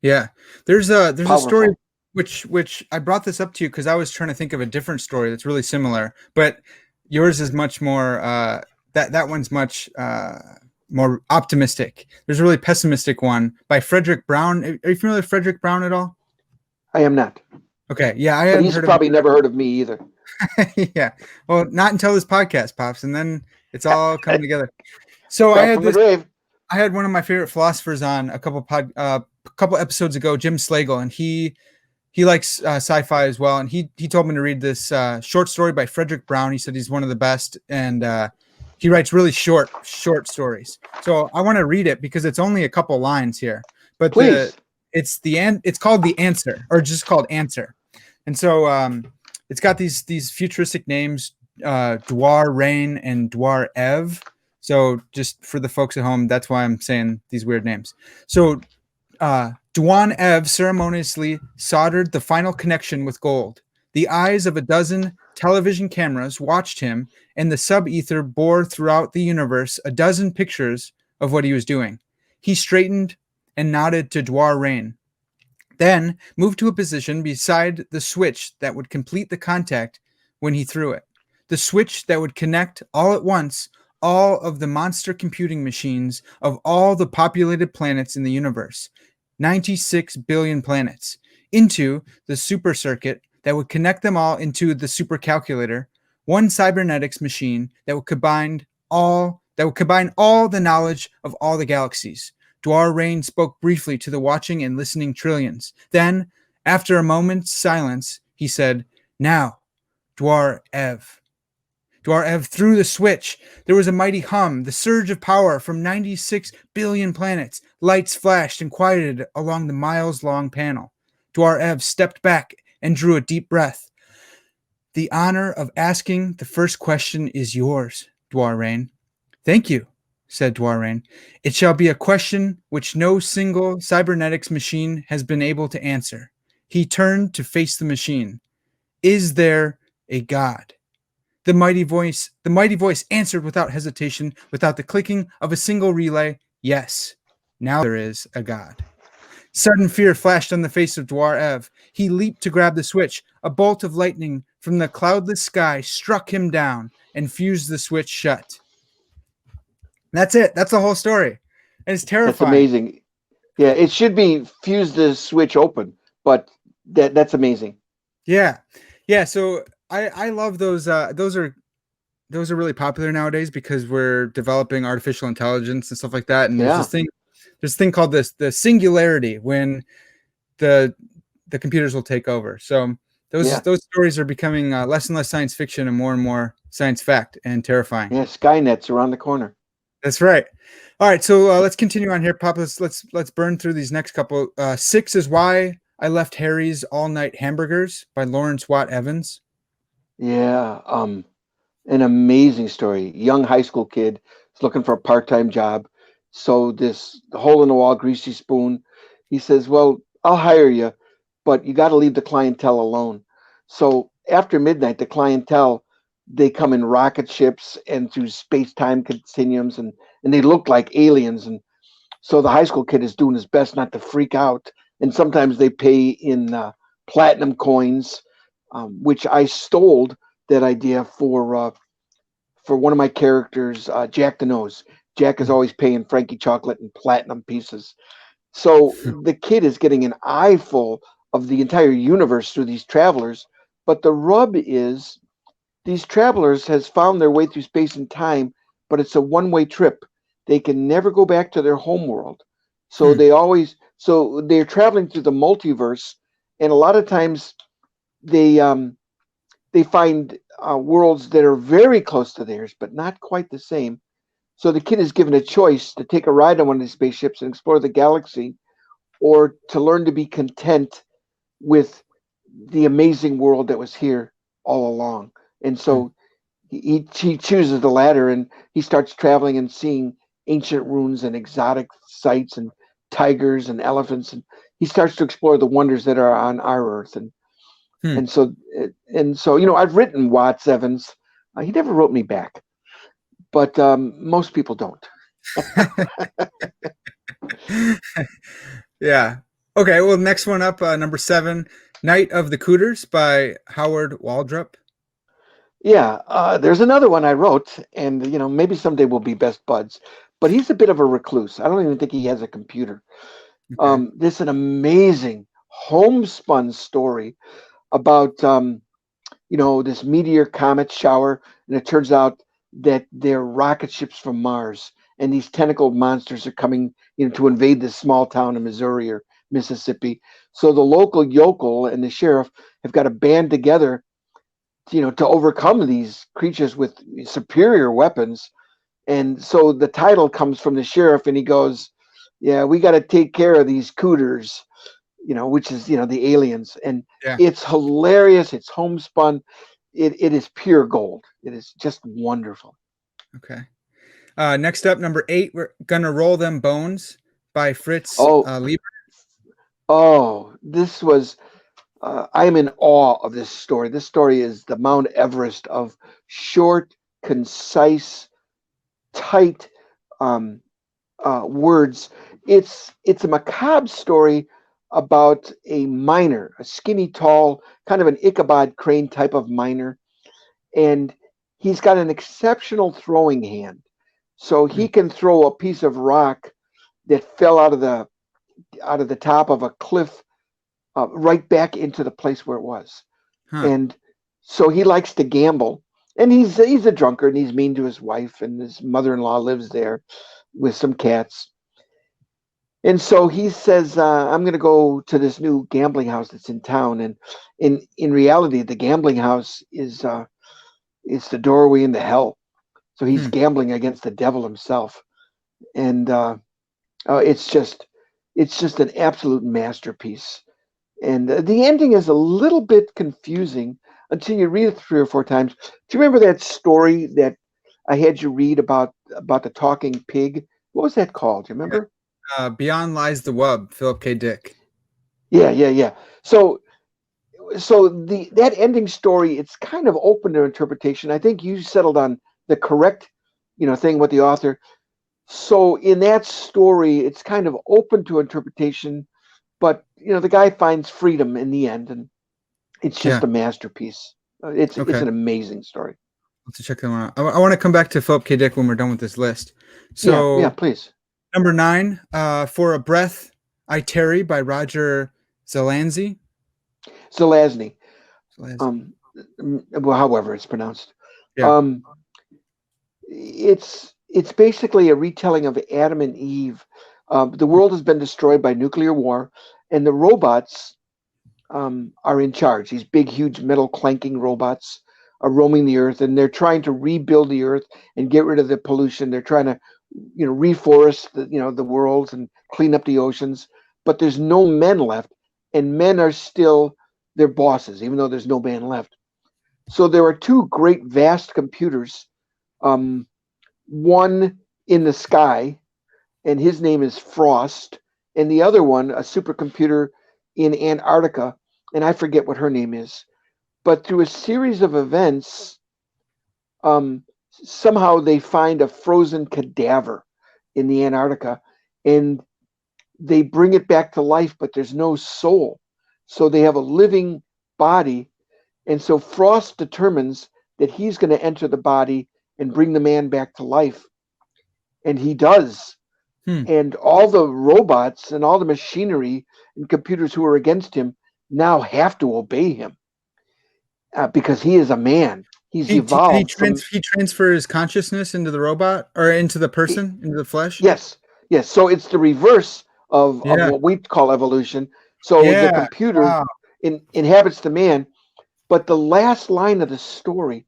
Yeah. There's a story Powerful. which I brought this up to you because I was trying to think of a different story that's really similar, but yours is much more that one's much more optimistic. There's a really pessimistic one by Frederick Brown. Are you familiar with Frederick Brown at all? I am not. Okay. Yeah, I But hadn't he's heard of probably never heard of me either. Yeah. Well, not until this podcast pops, and then it's all coming together. So Back from the grave. I had one of my favorite philosophers on a couple episodes ago, Jim Slagle, and he likes sci-fi as well. And he told me to read this short story by Frederick Brown. He said he's one of the best, and he writes really short stories. So I want to read it because it's only a couple lines here, but Please. it's called The Answer, or just called Answer. And so it's got these futuristic names, Dwar Rain and Dwar Ev. So just for the folks at home, that's why I'm saying these weird names. So Duan Ev ceremoniously soldered the final connection with gold. The eyes of a dozen television cameras watched him, and the sub-ether bore throughout the universe a dozen pictures of what he was doing. He straightened and nodded to Dwar Rain, then moved to a position beside the switch that would complete the contact when he threw it. The switch that would connect all at once all of the monster computing machines of all the populated planets in the universe, 96 billion planets, into the super circuit that would connect them all into the supercalculator, one cybernetics machine that would combine all the knowledge of all the galaxies. Dwar Rain spoke briefly to the watching and listening trillions. Then, after a moment's silence, he said, "Now, Dwar Ev." Dwar Ev threw the switch. There was a mighty hum, the surge of power from 96 billion planets. Lights flashed and quieted along the miles-long panel. Dwar Ev stepped back and drew a deep breath. "The honor of asking the first question is yours, Dwar Rain." "Thank you," said Dwar Rain. "It shall be a question which no single cybernetics machine has been able to answer." He turned to face the machine. "Is there a God?" The mighty voice answered without hesitation, without the clicking of a single relay. "Yes, now there is a God." Sudden fear flashed on the face of Dwar Ev. He leaped to grab the switch. A bolt of lightning from the cloudless sky struck him down and fused the switch shut. That's it. That's the whole story. And it's That's terrifying. amazing. Yeah, it should be fuse the switch open, but that's amazing. Yeah. Yeah. So I love those. Those are really popular nowadays because we're developing artificial intelligence and stuff like that. And Yeah. there's a thing called the singularity when the computers will take over. So those stories are becoming less and less science fiction and more science fact and terrifying. Yeah, Skynet's around the corner. That's right. All right, so let's continue on here, Pop. Let's burn through these next couple. 6 is Why I Left Harry's All Night Hamburgers by Lawrence Watt Evans. Yeah, an amazing story. Young high school kid is looking for a part-time job. So this hole in the wall greasy spoon, he says, "Well, I'll hire you, but you got to leave the clientele alone." So after midnight, the clientele, they come in rocket ships and through space-time continuums, and they look like aliens. And so the high school kid is doing his best not to freak out. And sometimes they pay in platinum coins, which I stole that idea for one of my characters, Jack the Nose. Jack is always paying Frankie Chocolate in platinum pieces. So the kid is getting an eyeful of the entire universe through these travelers. But the rub is these travelers has found their way through space and time, but it's a one-way trip. They can never go back to their home world. So Hmm. they're traveling through the multiverse, and a lot of times they um they find worlds that are very close to theirs, but not quite the same. So the kid is given a choice to take a ride on one of these spaceships and explore the galaxy, or to learn to be content with the amazing world that was here all along. And Hmm. so he chooses the latter, and he starts traveling and seeing ancient ruins and exotic sights and tigers and elephants, and he starts to explore the wonders that are on our earth. Hmm. And so I've written Watts Evans. He never wrote me back, but most people don't. Yeah. Okay. Well, next one up, number 7, Night of the Cooters by Howard Waldrop. Yeah, there's another one I wrote, and maybe someday we'll be best buds. But he's a bit of a recluse. I don't even think he has a computer. Okay. This is an amazing homespun story about this meteor comet shower, and it turns out that they're rocket ships from Mars, and these tentacled monsters are coming, to invade this small town in Missouri or Mississippi. So the local yokel and the sheriff have got to band together, to overcome these creatures with superior weapons. And so the title comes from the sheriff, and he goes, "Yeah, we got to take care of these cooters," which is the aliens. And Yeah. it's hilarious. It's homespun. It is pure gold. It is just wonderful. Okay. Next up, number 8, we're gonna roll them bones by Fritz Oh, Lieber. oh, this was. I am in awe of this story. This story is the Mount Everest of short, concise, tight um, words. It's a macabre story about a miner, a skinny, tall, kind of an Ichabod Crane type of miner, and he's got an exceptional throwing hand. So Hmm. he can throw a piece of rock that fell out of the top of a cliff right back into the place where it was. Huh. And so he likes to gamble, and he's a drunkard, and he's mean to his wife, and his mother-in-law lives there with some cats. And so he says, "I'm going to go to this new gambling house that's in town." And in reality, the gambling house is the doorway into hell. So he's Hmm. gambling against the devil himself, and it's just an absolute masterpiece. And the ending is a little bit confusing until you read it 3 or 4 times. Do you remember that story that I had you read about the talking pig? What was that called? Do you Yeah. remember? Beyond Lies the Wub, Philip K. Dick. Yeah, yeah, yeah. So that ending story, it's kind of open to interpretation. I think you settled on the correct thing with the author. So in that story, it's kind of open to interpretation, but the guy finds freedom in the end, and it's just Yeah. a masterpiece. It's Okay. an amazing story. Let's check them out. I want to come back to Philip K. Dick when we're done with this list. Yeah, yeah, So please. number 9, For a Breath I Tarry by Roger Zelazny. Zelazny. Zelazny. Um, well, however it's pronounced. Yeah. Um, it's basically a retelling of Adam and Eve. The world has been destroyed by nuclear war, and the robots are in charge. These big, huge metal clanking robots are roaming the earth, and they're trying to rebuild the earth and get rid of the pollution. They're trying to, reforest the worlds and clean up the oceans. But there's no men left, and men are still their bosses, even though there's no man left. So there are two great, vast computers. Um, one in the sky, and his name is Frost, and the other one, a supercomputer in Antarctica, and I forget what her name is. But through a series of events, somehow they find a frozen cadaver in the Antarctica, and they bring it back to life, but there's no soul. So they have a living body, and so Frost determines that he's going to enter the body and bring the man back to life, and he does. Hmm. And all the robots and all the machinery and computers who are against him now have to obey him because he is a man. He's evolved from. He transfers consciousness into the robot or into the he- person, into the flesh. yes, yes. So it's the reverse of Yeah. what we call evolution. So the Yeah. computer Wow. inhabits the man, but the last line of the story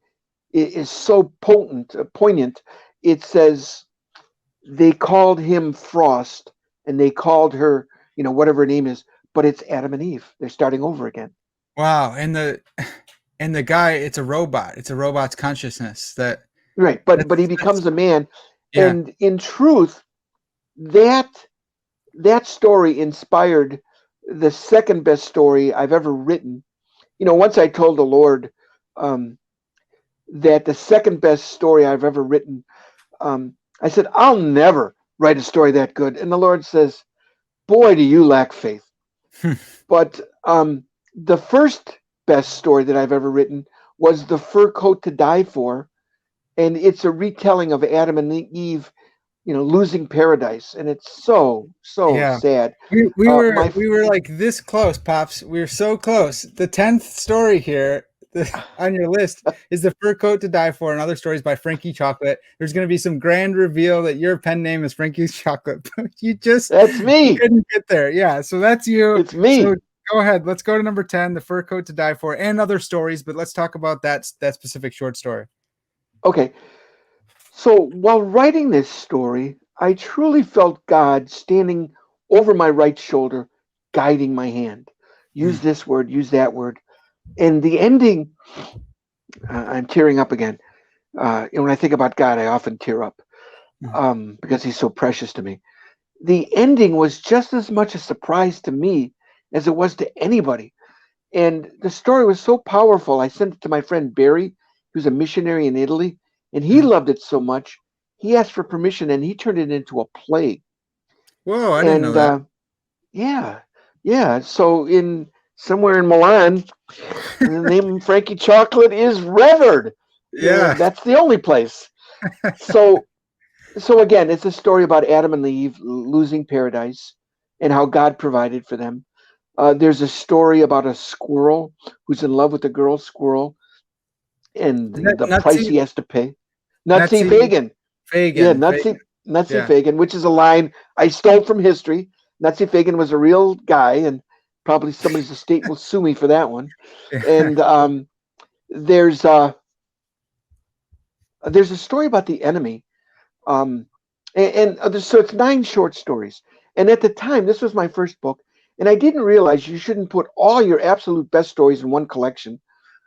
is so poignant. It says they called him Frost and they called her, whatever her name is, but it's Adam and Eve. They're starting over again. Wow. And the guy, it's a robot. It's a robot's consciousness that Right, but he that's becomes a man, yeah. and in truth, that that story inspired the second best story I've ever written. Once I told the Lord um, that the second best story I've ever written, I said, I'll never write a story that good. And the Lord says, boy, do you lack faith. But the first best story that I've ever written was The Fur Coat to Die For. And it's a retelling of Adam and Eve, losing paradise. And it's so Yeah. sad. My We were like this close, Pops. We were so close. The 10th story here on your list is The Fur Coat to Die For, and other stories by Frankie Chocolate. There's going to be some grand reveal that your pen name is Frankie Chocolate. But That's you me. couldn't get there. Yeah, so that's you. It's me. So go ahead. Let's go to number 10, The Fur Coat to Die For, and other stories, but let's talk about that specific short story. Okay. So while writing this story, I truly felt God standing over my right shoulder, guiding my hand. Hmm. Use this word, use that word. And the ending, I'm tearing up again. When I think about God, I often tear up Hmm. because he's so precious to me. The ending was just as much a surprise to me as it was to anybody. And the story was so powerful. I sent it to my friend Barry, who's a missionary in Italy, and he Hmm. loved it so much. He asked for permission and he turned it into a play. Whoa, I didn't know And that. yeah, yeah. So in somewhere in Milan, the name Frankie Chocolate is revered. Yeah. That's the only place. So so again, it's a story about Adam and Eve losing paradise and how God provided for them. There's a story about a squirrel who's in love with a girl squirrel and the price Nutsy, he has to pay. Nutsy Nutsy, Fagan. Yeah, Fagan. Nutsy Yeah. Fagan, which is a line I stole from history. Nutsy Fagan was a real guy, and probably somebody's estate will sue me for that one. Yeah. And there's uh, there's a story about the enemy. Um, so it's 9 short stories. And at the time, this was my first book, and I didn't realize you shouldn't put all your absolute best stories in one collection.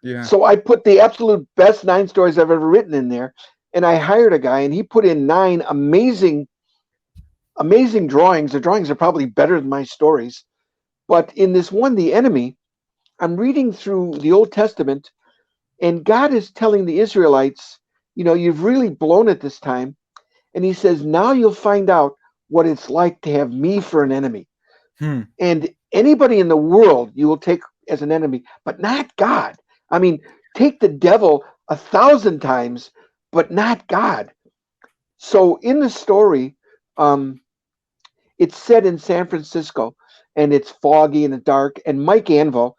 Yeah. So I put the absolute best 9 stories I've ever written in there, and I hired a guy, and he put in 9 amazing drawings. The drawings are probably better than my stories. But in this one, The Enemy, I'm reading through the Old Testament, and God is telling the Israelites, you've really blown it this time. And he says, now you'll find out what it's like to have me for an enemy. Hmm. And anybody in the world you will take as an enemy, but not God. I mean, take the devil 1,000 times, but not God. So in the story, um, it's set in San Francisco, and it's foggy and dark. And Mike Anvil,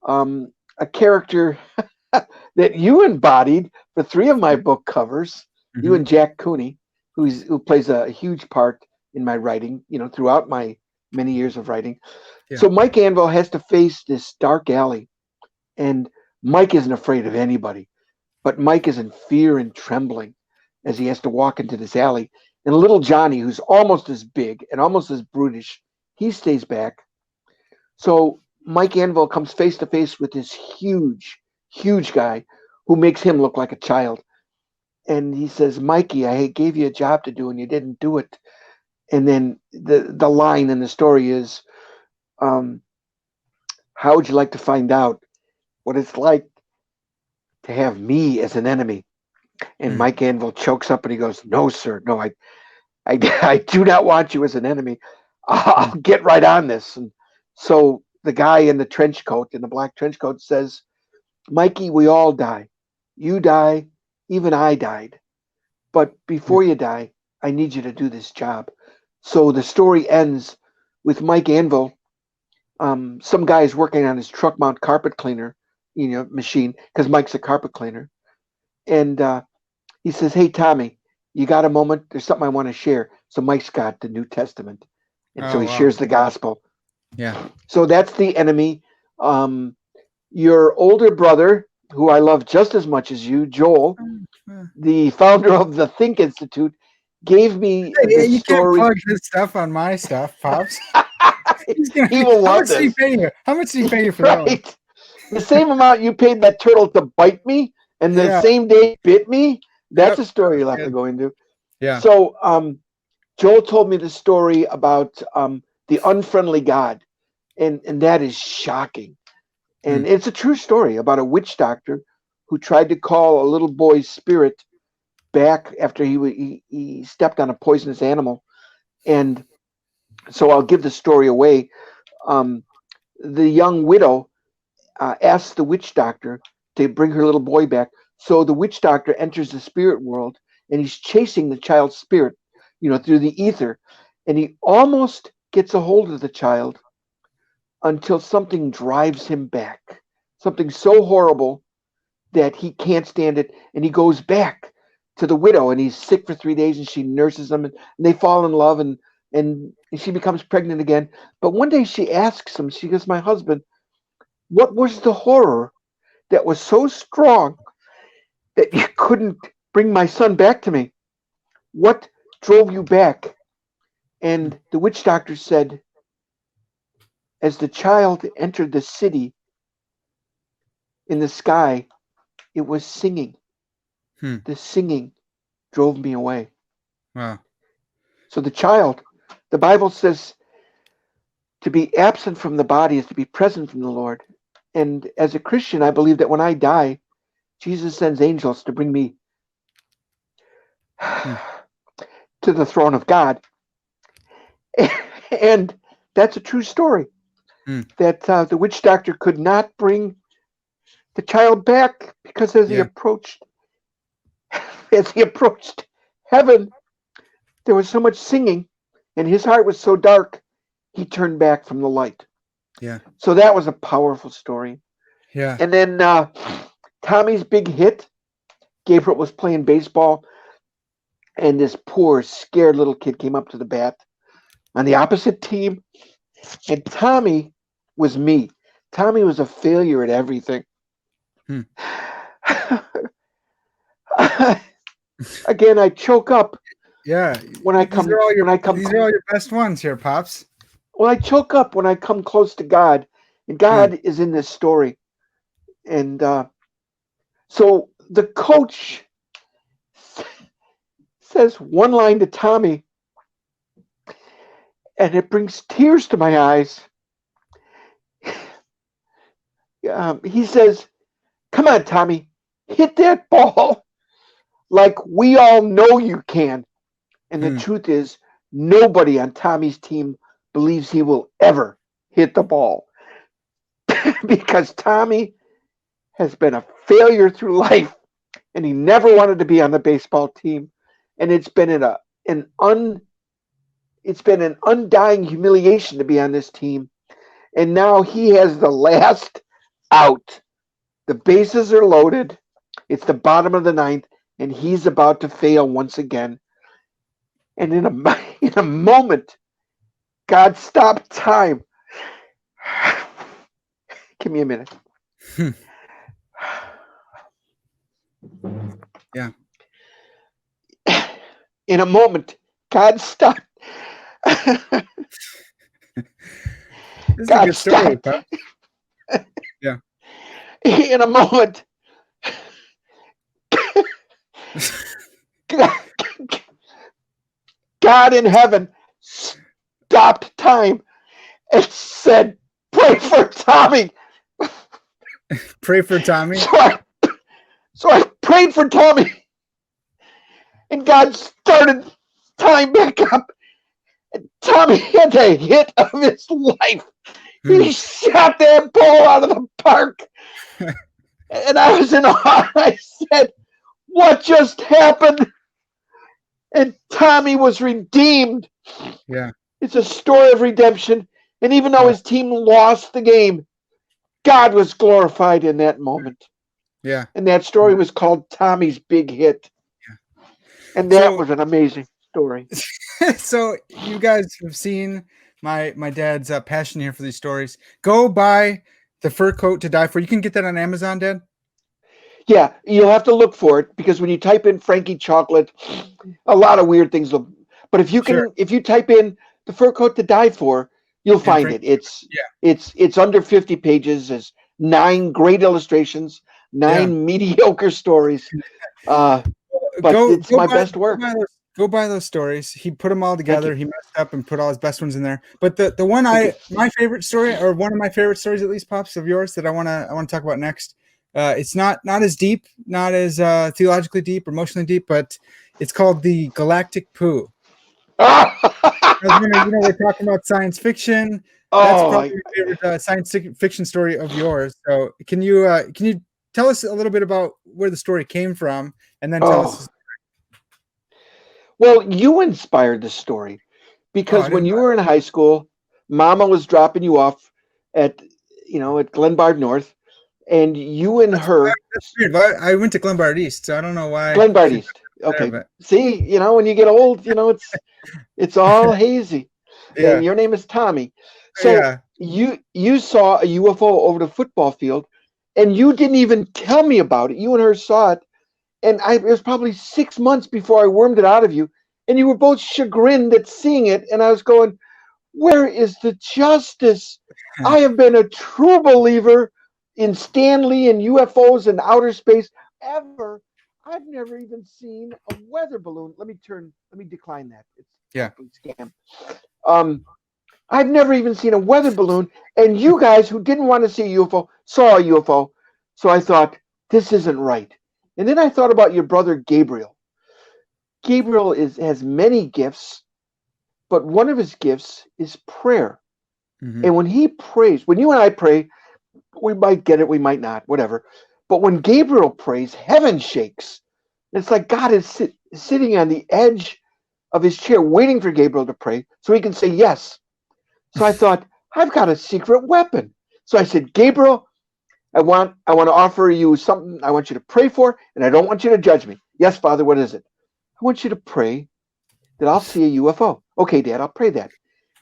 a character that you embodied for 3 of my book covers, you Hmm. and Jack Cooney, who plays a huge part in my writing, throughout my many years of writing. Yeah. So Mike Anvil has to face this dark alley, and Mike isn't afraid of anybody, but Mike is in fear and trembling as he has to walk into this alley. And little Johnny, who's almost as big and almost as brutish, he stays back. So Mike Anvil comes face to face with this huge guy who makes him look like a child. And he says, Mikey, I gave you a job to do and you didn't do it. And then the line in the story is, um, how would you like to find out what it's like to have me as an enemy? And Hmm. Mike Anvil chokes up and he goes, no, sir, no, I do not want you as an enemy. Hmm. I'll get right on this. And so the guy in the trench coat, in the black trench coat, says, Mikey, we all die. You die, even I died. But before you die, I need you to do this job. So the story ends with Mike Anvil. Some guy is working on his truck mount carpet cleaner, machine, because Mike's a carpet cleaner. And he says, "Hey, Tommy, you got a moment? There's something I want to share." So Mike's got the New Testament. And so he shares the gospel. Yeah. So that's the enemy. Your older brother, who I love just as much as you, Joel, the founder of the Think Institute, gave me this you story. Can't plug his stuff on my stuff, Pops. He will love this. How much did he pay you? How much did he pay you for that one? The same amount you paid that turtle to bite me, and the same day it bit me. That's a story you'll have to go into. Yeah. So Joel told me the story about the unfriendly God, and that is shocking. And it's a true story about a witch doctor who tried to call a little boy's spirit back after he stepped on a poisonous animal. And so I'll give the story away. The young widow asked the witch doctor to bring her little boy back. So the witch doctor enters the spirit world, and he's chasing the child's spirit, through the ether. And he almost gets a hold of the child until something drives him back. Something so horrible that he can't stand it. And he goes back to the widow, and he's sick for 3 days, and she nurses him, and they fall in love, and she becomes pregnant again. But one day she asks him, she goes, "My husband, what was the horror that was so strong that you couldn't bring my son back to me? What drove you back?" And the witch doctor said, "As the child entered the city, in the sky, it was singing. The singing drove me away." Wow. So the Bible says, to be absent from the body is to be present from the Lord. And as a Christian, I believe that when I die, Jesus sends angels to bring me to the throne of God. And that's a true story. That the witch doctor could not bring the child back because as he approached heaven, there was so much singing, and his heart was so dark, he turned back from the light. Yeah. So that was a powerful story. Yeah. And then Tommy's big hit, Gabriel was playing baseball, and this poor, scared little kid came up to the bat on the opposite team, and Tommy was me. Tommy was a failure at everything. Again, I choke up. Yeah. When I come, these are all your best ones here, Pops. Well, I choke up when I come close to God, and God is in this story. And so the coach says one line to Tommy, and it brings tears to my eyes. He says, "Come on, Tommy, hit that ball like we all know you can." And the truth is, nobody on Tommy's team believes he will ever hit the ball because Tommy has been a failure through life, and he never wanted to be on the baseball team. And it's been an undying humiliation to be on this team. And now he has the last out. The bases are loaded. It's the bottom of the ninth, and he's about to fail once again. And in a moment, God stopped time. Give me a minute. Yeah. In a moment, God stopped. This is a good story, Pop. Yeah. In a moment, God in heaven stopped time and said, "Pray for Tommy." Pray for Tommy. So I prayed for Tommy, and God started time back up. And Tommy had the hit of his life. He shot that ball out of the park. And I was in awe. I said, "What just happened?" and Tommy was redeemed. Yeah. It's a story of redemption. And even though Yeah. his team lost the game, God was glorified in that moment. Yeah. And that story was called Tommy's Big Hit. And that So was an amazing story. so you guys have seen my dad's passion here for these stories. Go buy The Fur Coat to Die For. You can get that on Amazon, Dad. Yeah, you'll have to look for it because when you type in Frankie Chocolate, a lot of weird things look. But Sure. if you type in The Fur Coat to Die For, you'll And find Frank, it. yeah. It's under 50 pages. There's 9 great illustrations, Yeah. 9 mediocre stories. But Go it's my best work. go buy those stories. He put them all Thank together. you. He messed up and put all his best ones in there. But the one Thank you. my favorite story, or one of my favorite stories at least, Pops, of yours that I wanna talk about next. It's not as deep, not as theologically deep, emotionally deep, but it's called The Galactic Poo. We're talking about science fiction. That's Oh, probably my favorite science fiction story of yours. So can you tell us a little bit about where the story came from, and then tell oh. us? Well, you inspired the story Oh, I because when didn't. you were in high school, Mama was dropping you off at at Glenbard North, and you and her That's weird. I went to Glenbard East, so I don't know why Glenbard she's East. there, Okay. but See, when you get old, it's all hazy. And yeah, your name is Tommy. So yeah. you saw a UFO over the football field, and you didn't even tell me about it. You and her saw it, and it was probably 6 months before I wormed it out of you, and you were both chagrined at seeing it, and I was going, where is the justice? I have been a true believer in Stanley and UFOs and outer space ever. I've never even seen a weather balloon. Let me decline that. It's a Yeah. complete scam. Um, I've never even seen a weather balloon, and you guys who didn't want to see a UFO saw a UFO. So I thought, this isn't right. And then I thought about your brother Gabriel. Gabriel has many gifts, but one of his gifts is prayer. Hmm. And when he prays, when you and I pray, we might get it, we might not, whatever. But when Gabriel prays, heaven shakes. It's like God is sitting on the edge of his chair waiting for Gabriel to pray so he can say yes. So I thought, I've got a secret weapon. So I said, Gabriel, I want to offer you something I want you to pray for, and I don't want you to judge me. Yes, Father, what is it? I want you to pray that I'll see a UFO. Okay, Dad, I'll pray that.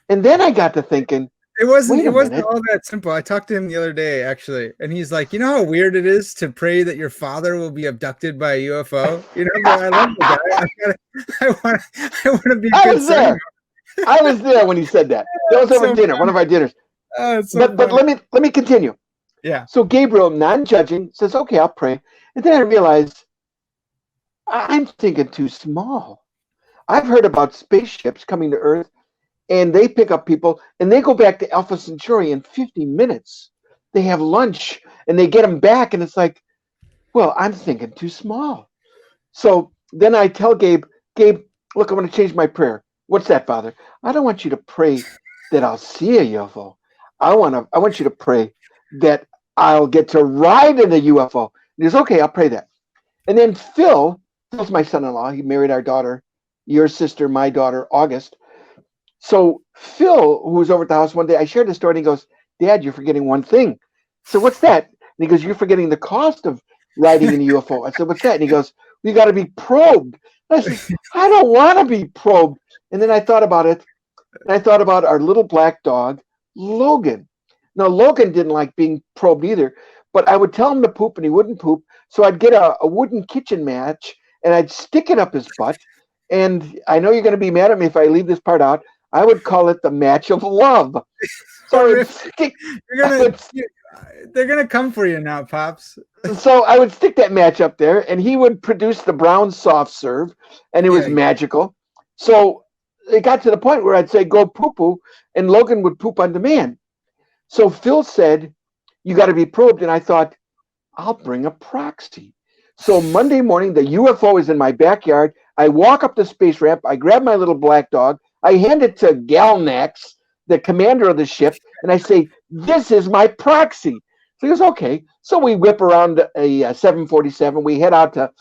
And then I got to thinking, It wasn't. wait It a wasn't minute. all that simple. I talked to him the other day, actually, and he's like, "You know how weird it is to pray that your father will be abducted by a UFO." But I love the guy. I want to be a I good was son. there. I was there when he said that. That was It's over so dinner, one of funny. our dinners. Oh, it's so But funny. let me continue. Yeah. So Gabriel, non-judging, says, "Okay, I'll pray." And then I realized I'm thinking too small. I've heard about spaceships coming to Earth, and they pick up people, and they go back to Alpha Centauri in 50 minutes. They have lunch, and they get them back, and it's like, well, I'm thinking too small. So then I tell Gabe, look, I'm going to change my prayer. What's that, Father? I don't want you to pray that I'll see a UFO. I want you to pray that I'll get to ride in a UFO. And he goes, okay, I'll pray that. And then Phil's my son-in-law. He married our daughter, your sister, my daughter, August. So Phil, who was over at the house one day, I shared the story, and he goes, Dad, you're forgetting one thing. So what's that? And he goes, you're forgetting the cost of riding in a UFO. I said, what's that? And he goes, we got to be probed. And I said, I don't want to be probed. And then I thought about it, and I thought about our little black dog, Logan. Now, Logan didn't like being probed either, but I would tell him to poop, and he wouldn't poop. So I'd get a wooden kitchen match, and I'd stick it up his butt. And I know you're going to be mad at me if I leave this part out. I would call it the match of love. So I would stick. They're gonna come for you now, Pops. So I would stick that match up there, and he would produce the brown soft serve, and it was Yeah. magical. So it got to the point where I'd say, go poo poo, and Logan would poop on demand. So Phil said, you got to be probed. And I thought, I'll bring a proxy. So Monday morning, the UFO is in my backyard. I walk up the space ramp. I grab my little black dog. I hand it to Galnax, the commander of the ship, and I say, this is my proxy. So he goes, okay. So we whip around a 747. We head out to,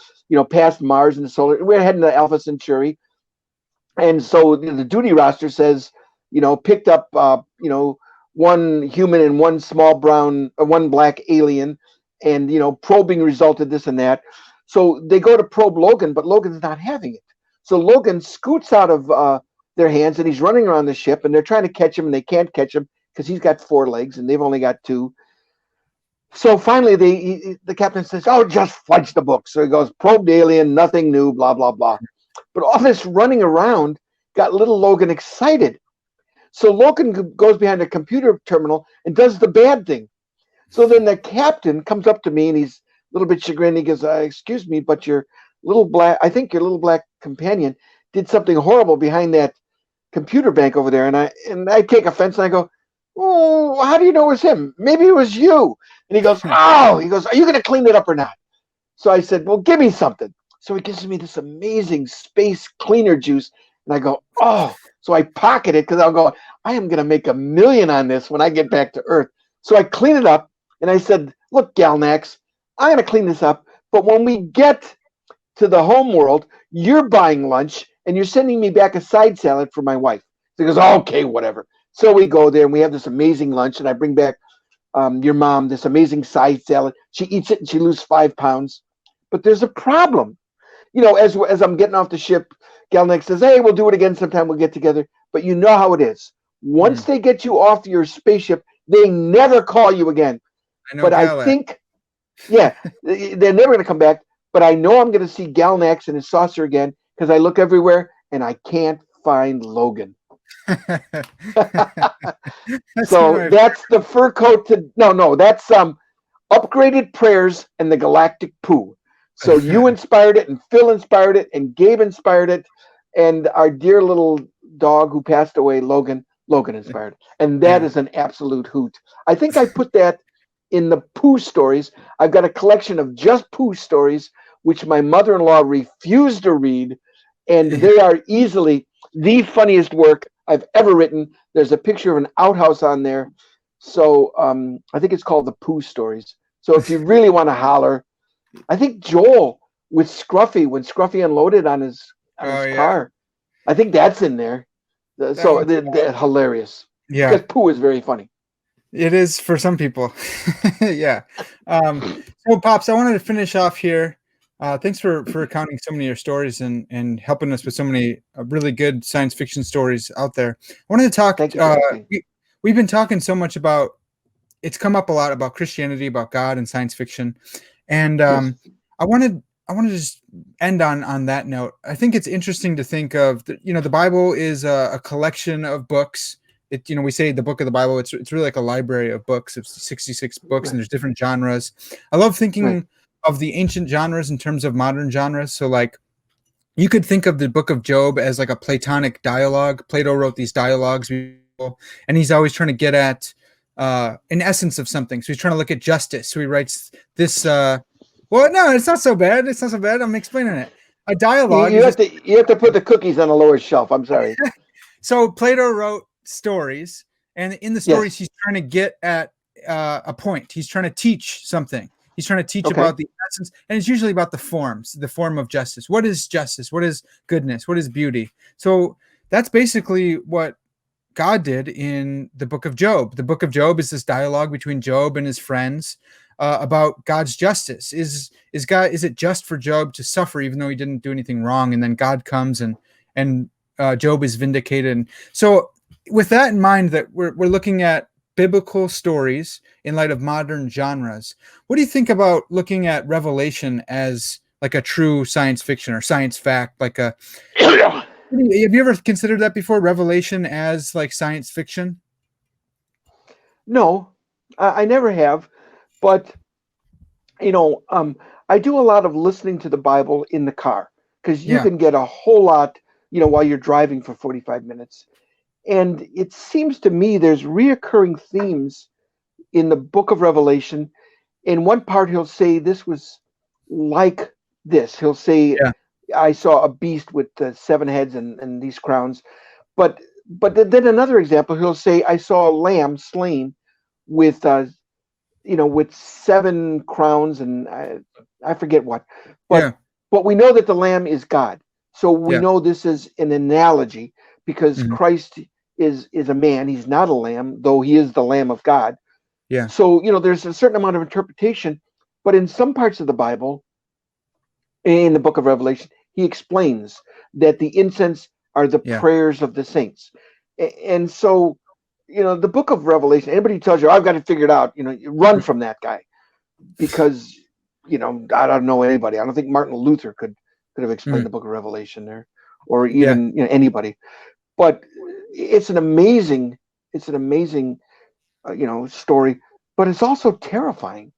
past Mars and the solar. We're heading to Alpha Centauri. And so the duty roster says, picked up, one human and one small brown, one black alien, and probing resulted this and that. So they go to probe Logan, but Logan's not having it. So Logan scoots out of their hands, and he's running around the ship, and they're trying to catch him, and they can't catch him because he's got 4 legs, and they've only got 2. So finally, the captain says, "Oh, just fudge the book." So he goes, "Probed alien, nothing new, blah blah blah." But all this running around got little Logan excited. So Logan goes behind a computer terminal and does the bad thing. So then the captain comes up to me, and he's a little bit chagrined. He goes, "Excuse me, but I think your little black companion did something horrible behind that computer bank over there." And I take offense, and I go, "Oh, how do you know it was him? Maybe it was you." And he goes, "Oh," he goes, "Are you going to clean it up or not?" So I said, "Well, give me something." So he gives me this amazing space cleaner juice, and I go, "Oh." So I pocket it because I'll go, "I am going to make $1 million on this when I get back to Earth." So I clean it up, and I said, "Look, Galnax, I'm going to clean this up, but when we get to the home world, you're buying lunch, and you're sending me back a side salad for my wife." So he goes, "Okay, whatever." So we go there, and we have this amazing lunch, and I bring back your mom this amazing side salad. She eats it, and she loses 5 pounds. But there's a problem. As I'm getting off the ship, Galnick says, "Hey, we'll do it again sometime. We'll get together." But you know how it is. Once Hmm. they get you off your spaceship, they never call you again. I know But I Galak. think, yeah, they're never going to come back. But I know I'm going to see Galnax and his saucer again because I look everywhere and I can't find Logan. That's one of So my that's the fur coat to no, that's upgraded prayers and the galactic poo. So you favorite. inspired it, and Phil inspired it, and Gabe inspired it, and our dear little dog who passed away, Logan inspired it. And that Yeah. is an absolute hoot. I think I put that in the poo stories. I've got a collection of just poo stories, which my mother-in-law refused to read, and Yeah. they are easily the funniest work I've ever written. There's a picture of an outhouse on there. So I think it's called the Pooh Stories. So if you really want to holler, I think Joel with Scruffy, when Scruffy unloaded on his Oh yeah. car, I think that's in there. That So one's they're hilarious yeah. because Pooh is very funny. It is for some people. Yeah. So Pops, I wanted to finish off here. Thanks for recounting so many of your stories and helping us with so many really good science fiction stories out there. I wanted to talk. Thank you for asking. We've been talking so much about. It's come up a lot about Christianity, about God, and science fiction, and Yes. I wanted I wanted to just end on that note. I think it's interesting to think of the Bible is a collection of books. We say the book of the Bible. It's really like a library of books of 66 books, and Right. there's different genres. I love Right. thinking of the ancient genres in terms of modern genres. So like you could think of the book of Job as like a Platonic dialogue. Plato wrote these dialogues, and he's always trying to get at an essence of something. So he's trying to look at justice. So he writes this. Well, no, it's not so bad. It's not so bad. I'm explaining it. A You, dialogue you is have just to you have to put the cookies on the lower shelf. I'm sorry. so Plato wrote stories, and in the stories, Yes. he's trying to get at a point. He's trying to teach something. He's trying to teach Okay. about the essence, and it's usually about the forms, the form of justice. What is justice? What is goodness? What is beauty? So that's basically what God did in the book of Job. The book of Job is this dialogue between Job and his friends about God's justice. Is it just for Job to suffer even though he didn't do anything wrong? And then God comes and Job is vindicated. And so, with that in mind, that we're looking at biblical stories in light of modern genres. What do you think about looking at Revelation as like a true science fiction or science fact, like a have you ever considered that before? Revelation as like science fiction? No, I never have. But you know, um, I do a lot of listening to the Bible in the car because you Yeah, can get a whole lot, while you're driving for 45 minutes. And it seems to me there's reoccurring themes in the book of Revelation. In one part, he'll say this was like this. He'll say, yeah, "I saw a beast with 7 heads and these crowns." But then another example, he'll say, "I saw a lamb slain with with 7 crowns," and I forget what, but yeah, but we know that the lamb is God. So we Yeah. know this is an analogy because Mhm. Christ is a man. He's not a lamb, though he is the Lamb of God. Yeah. So, there's a certain amount of interpretation, but in some parts of the Bible, in the book of Revelation, he explains that the incense are the Yeah. prayers of the saints. And so, the book of Revelation, anybody who tells you, I've got it figured out, you run from that guy because, I don't know anybody. I don't think Martin Luther could have explained Mhm. the book of Revelation there, or Yeah. even, anybody. But it's an amazing, it's an amazing, story, but it's also terrifying.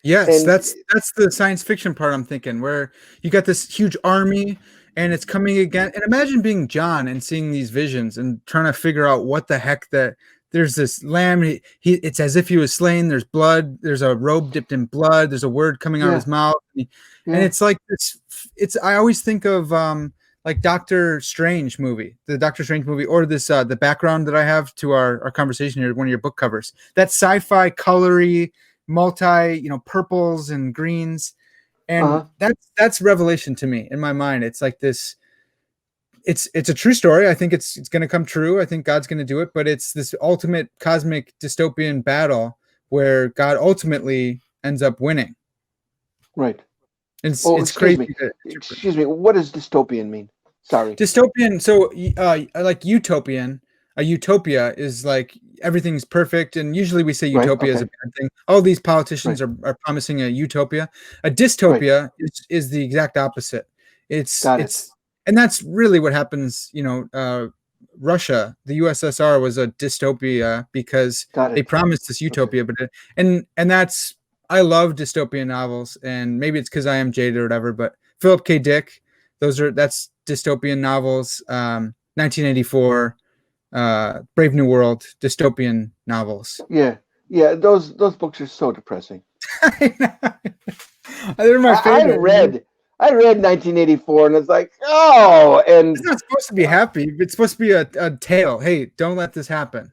Yes, And that's the science fiction part I'm thinking, where you got this huge army and it's coming again. And imagine being John and seeing these visions and trying to figure out what the heck that there's this lamb. It's as if he was slain. There's blood. There's a robe dipped in blood. There's a word coming out of yeah, his mouth. And yeah, it's like it's I always think of like the Doctor Strange movie, or this the background that I have to our conversation here, one of your book covers. That sci-fi colory multi, purples and greens, and uh-huh, that's Revelation to me in my mind. It's like this. It's a true story. I think it's going to come true. I think God's going to do it, but it's this ultimate cosmic dystopian battle where God ultimately ends up winning. right. It's Oh, it's excuse crazy me. to interpret. Excuse me. What does dystopian mean? Sorry. Dystopian. So, like utopian. A utopia is like everything's perfect, and usually we say Right. utopia is a Okay. bad thing. All these politicians Right. are promising a utopia. A Right. dystopia is the exact opposite. It's Got it. it's and that's really what happens. Russia, the USSR was a dystopia because Got they it. promised this Okay. utopia, but and that's I love dystopian novels, and maybe it's because I am jaded or whatever. But Philip K. Dick, that's dystopian novels. 1984, Brave New World, dystopian novels. Yeah. Yeah. Those books are so depressing. They're my I, I favorite. read I read 1984, and it's like, oh, It's and not supposed to be happy. It's supposed to be a tale. Hey, don't let this happen.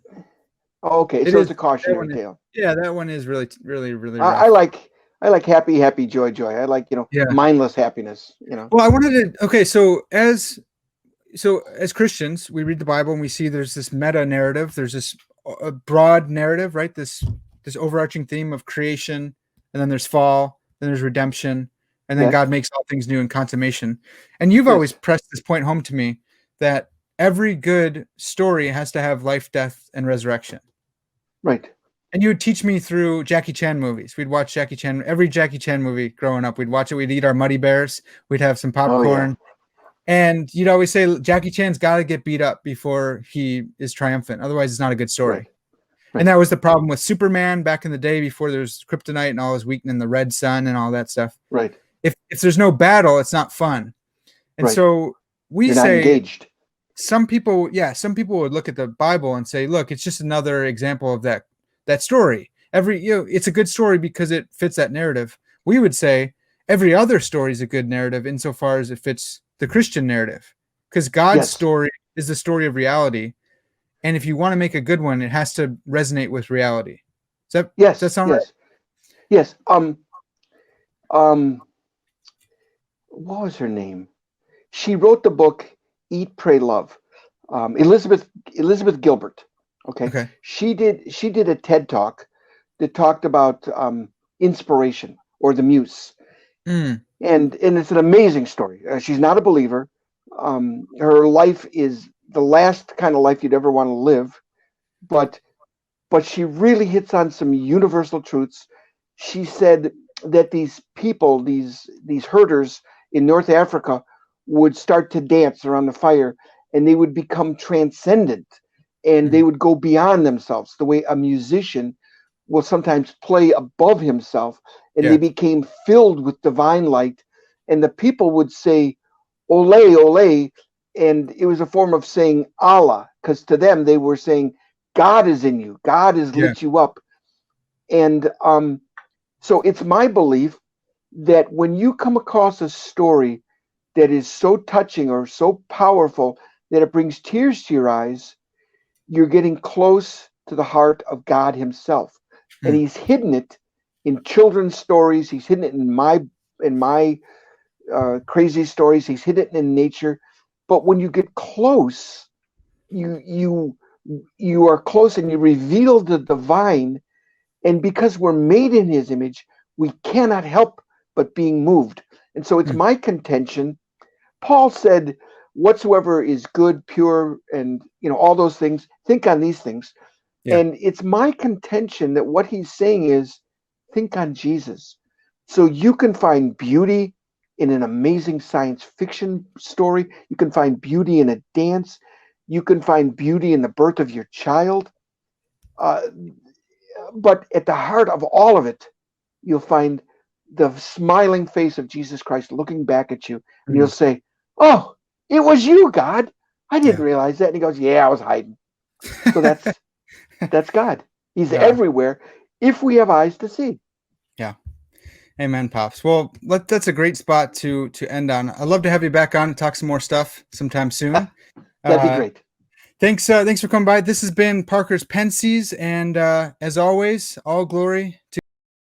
okay, It so is it's a that cautionary one is, tale. yeah, that one is really, really, really I rough. like I like happy, happy, joy, joy. I like Yeah. mindless happiness. Well, I wanted to. Okay, so as Christians, we read the Bible and we see there's this meta narrative. There's this broad narrative, right? This overarching theme of creation, and then there's fall, then there's redemption, and then Yes. God makes all things new in consummation. And you've always Yes. pressed this point home to me that every good story has to have life, death, and resurrection. Right. And you would teach me through Jackie Chan movies. We'd watch Jackie Chan, every Jackie Chan movie growing up. We'd watch it. We'd eat our Muddy Bears. We'd have some Oh yeah. popcorn. And you'd always say Jackie Chan's got to get beat up before he is triumphant. Otherwise, it's not a good Right. story. And Right. that was the problem with Superman back in the day before there was kryptonite and all his weakness and the red sun and all that stuff. Right. If there's no battle, it's not fun. And Right. so we You're not say engaged. some people would look at the Bible and say, look, it's just another example of that story. It's a good story because it fits that narrative. We would say every other story is a good narrative insofar as it fits the Christian narrative, because God's Yes. story is the story of reality. And if you want to make a good one, it has to resonate with reality. Does that Yes. sound right? Yes. Yes. Um. What was her name? She wrote the book Eat, Pray, Love. Elizabeth Gilbert. Okay. Okay. She did a TED talk that talked about inspiration or the muse, Mm, and it's an amazing story. She's not a believer. Her life is the last kind of life you'd ever want to live, but she really hits on some universal truths. She said that these people, these herders in North Africa, would start to dance around the fire, and they would become transcendent, and they mm, would go beyond themselves, the way a musician will sometimes play above himself, and they yeah. became filled with divine light, and the people would say, "Ole, ole," and it was a form of saying Allah, because to them they were saying, God is in you. God has Yeah. lit you up. And so it's my belief that when you come across a story that is so touching or so powerful that it brings tears to your eyes, you're getting close to the heart of God Himself. And Mm, He's hidden it in children's stories. He's hidden it in my crazy stories. He's hidden it in nature. But when you get close, you are close and you reveal the divine. And because we're made in his image, we cannot help but being moved. And so it's my contention. Paul said, whatsoever is good, pure, and all those things, think on these things. Yeah. And it's my contention that what he's saying is, think on Jesus. So you can find beauty in an amazing science fiction story. You can find beauty in a dance. You can find beauty in the birth of your child. But at the heart of all of it, you'll find the smiling face of Jesus Christ looking back at you. And you'll say, oh, it was you, God. I didn't realize that. And he goes, yeah, I was hiding. So that's God. He's everywhere if we have eyes to see. Yeah. Amen, Pops. Well, that's a great spot to end on. I'd love to have you back on and talk some more stuff sometime soon. That'd be great. Thanks for coming by. This has been Parker's Pensies, and as always, all glory to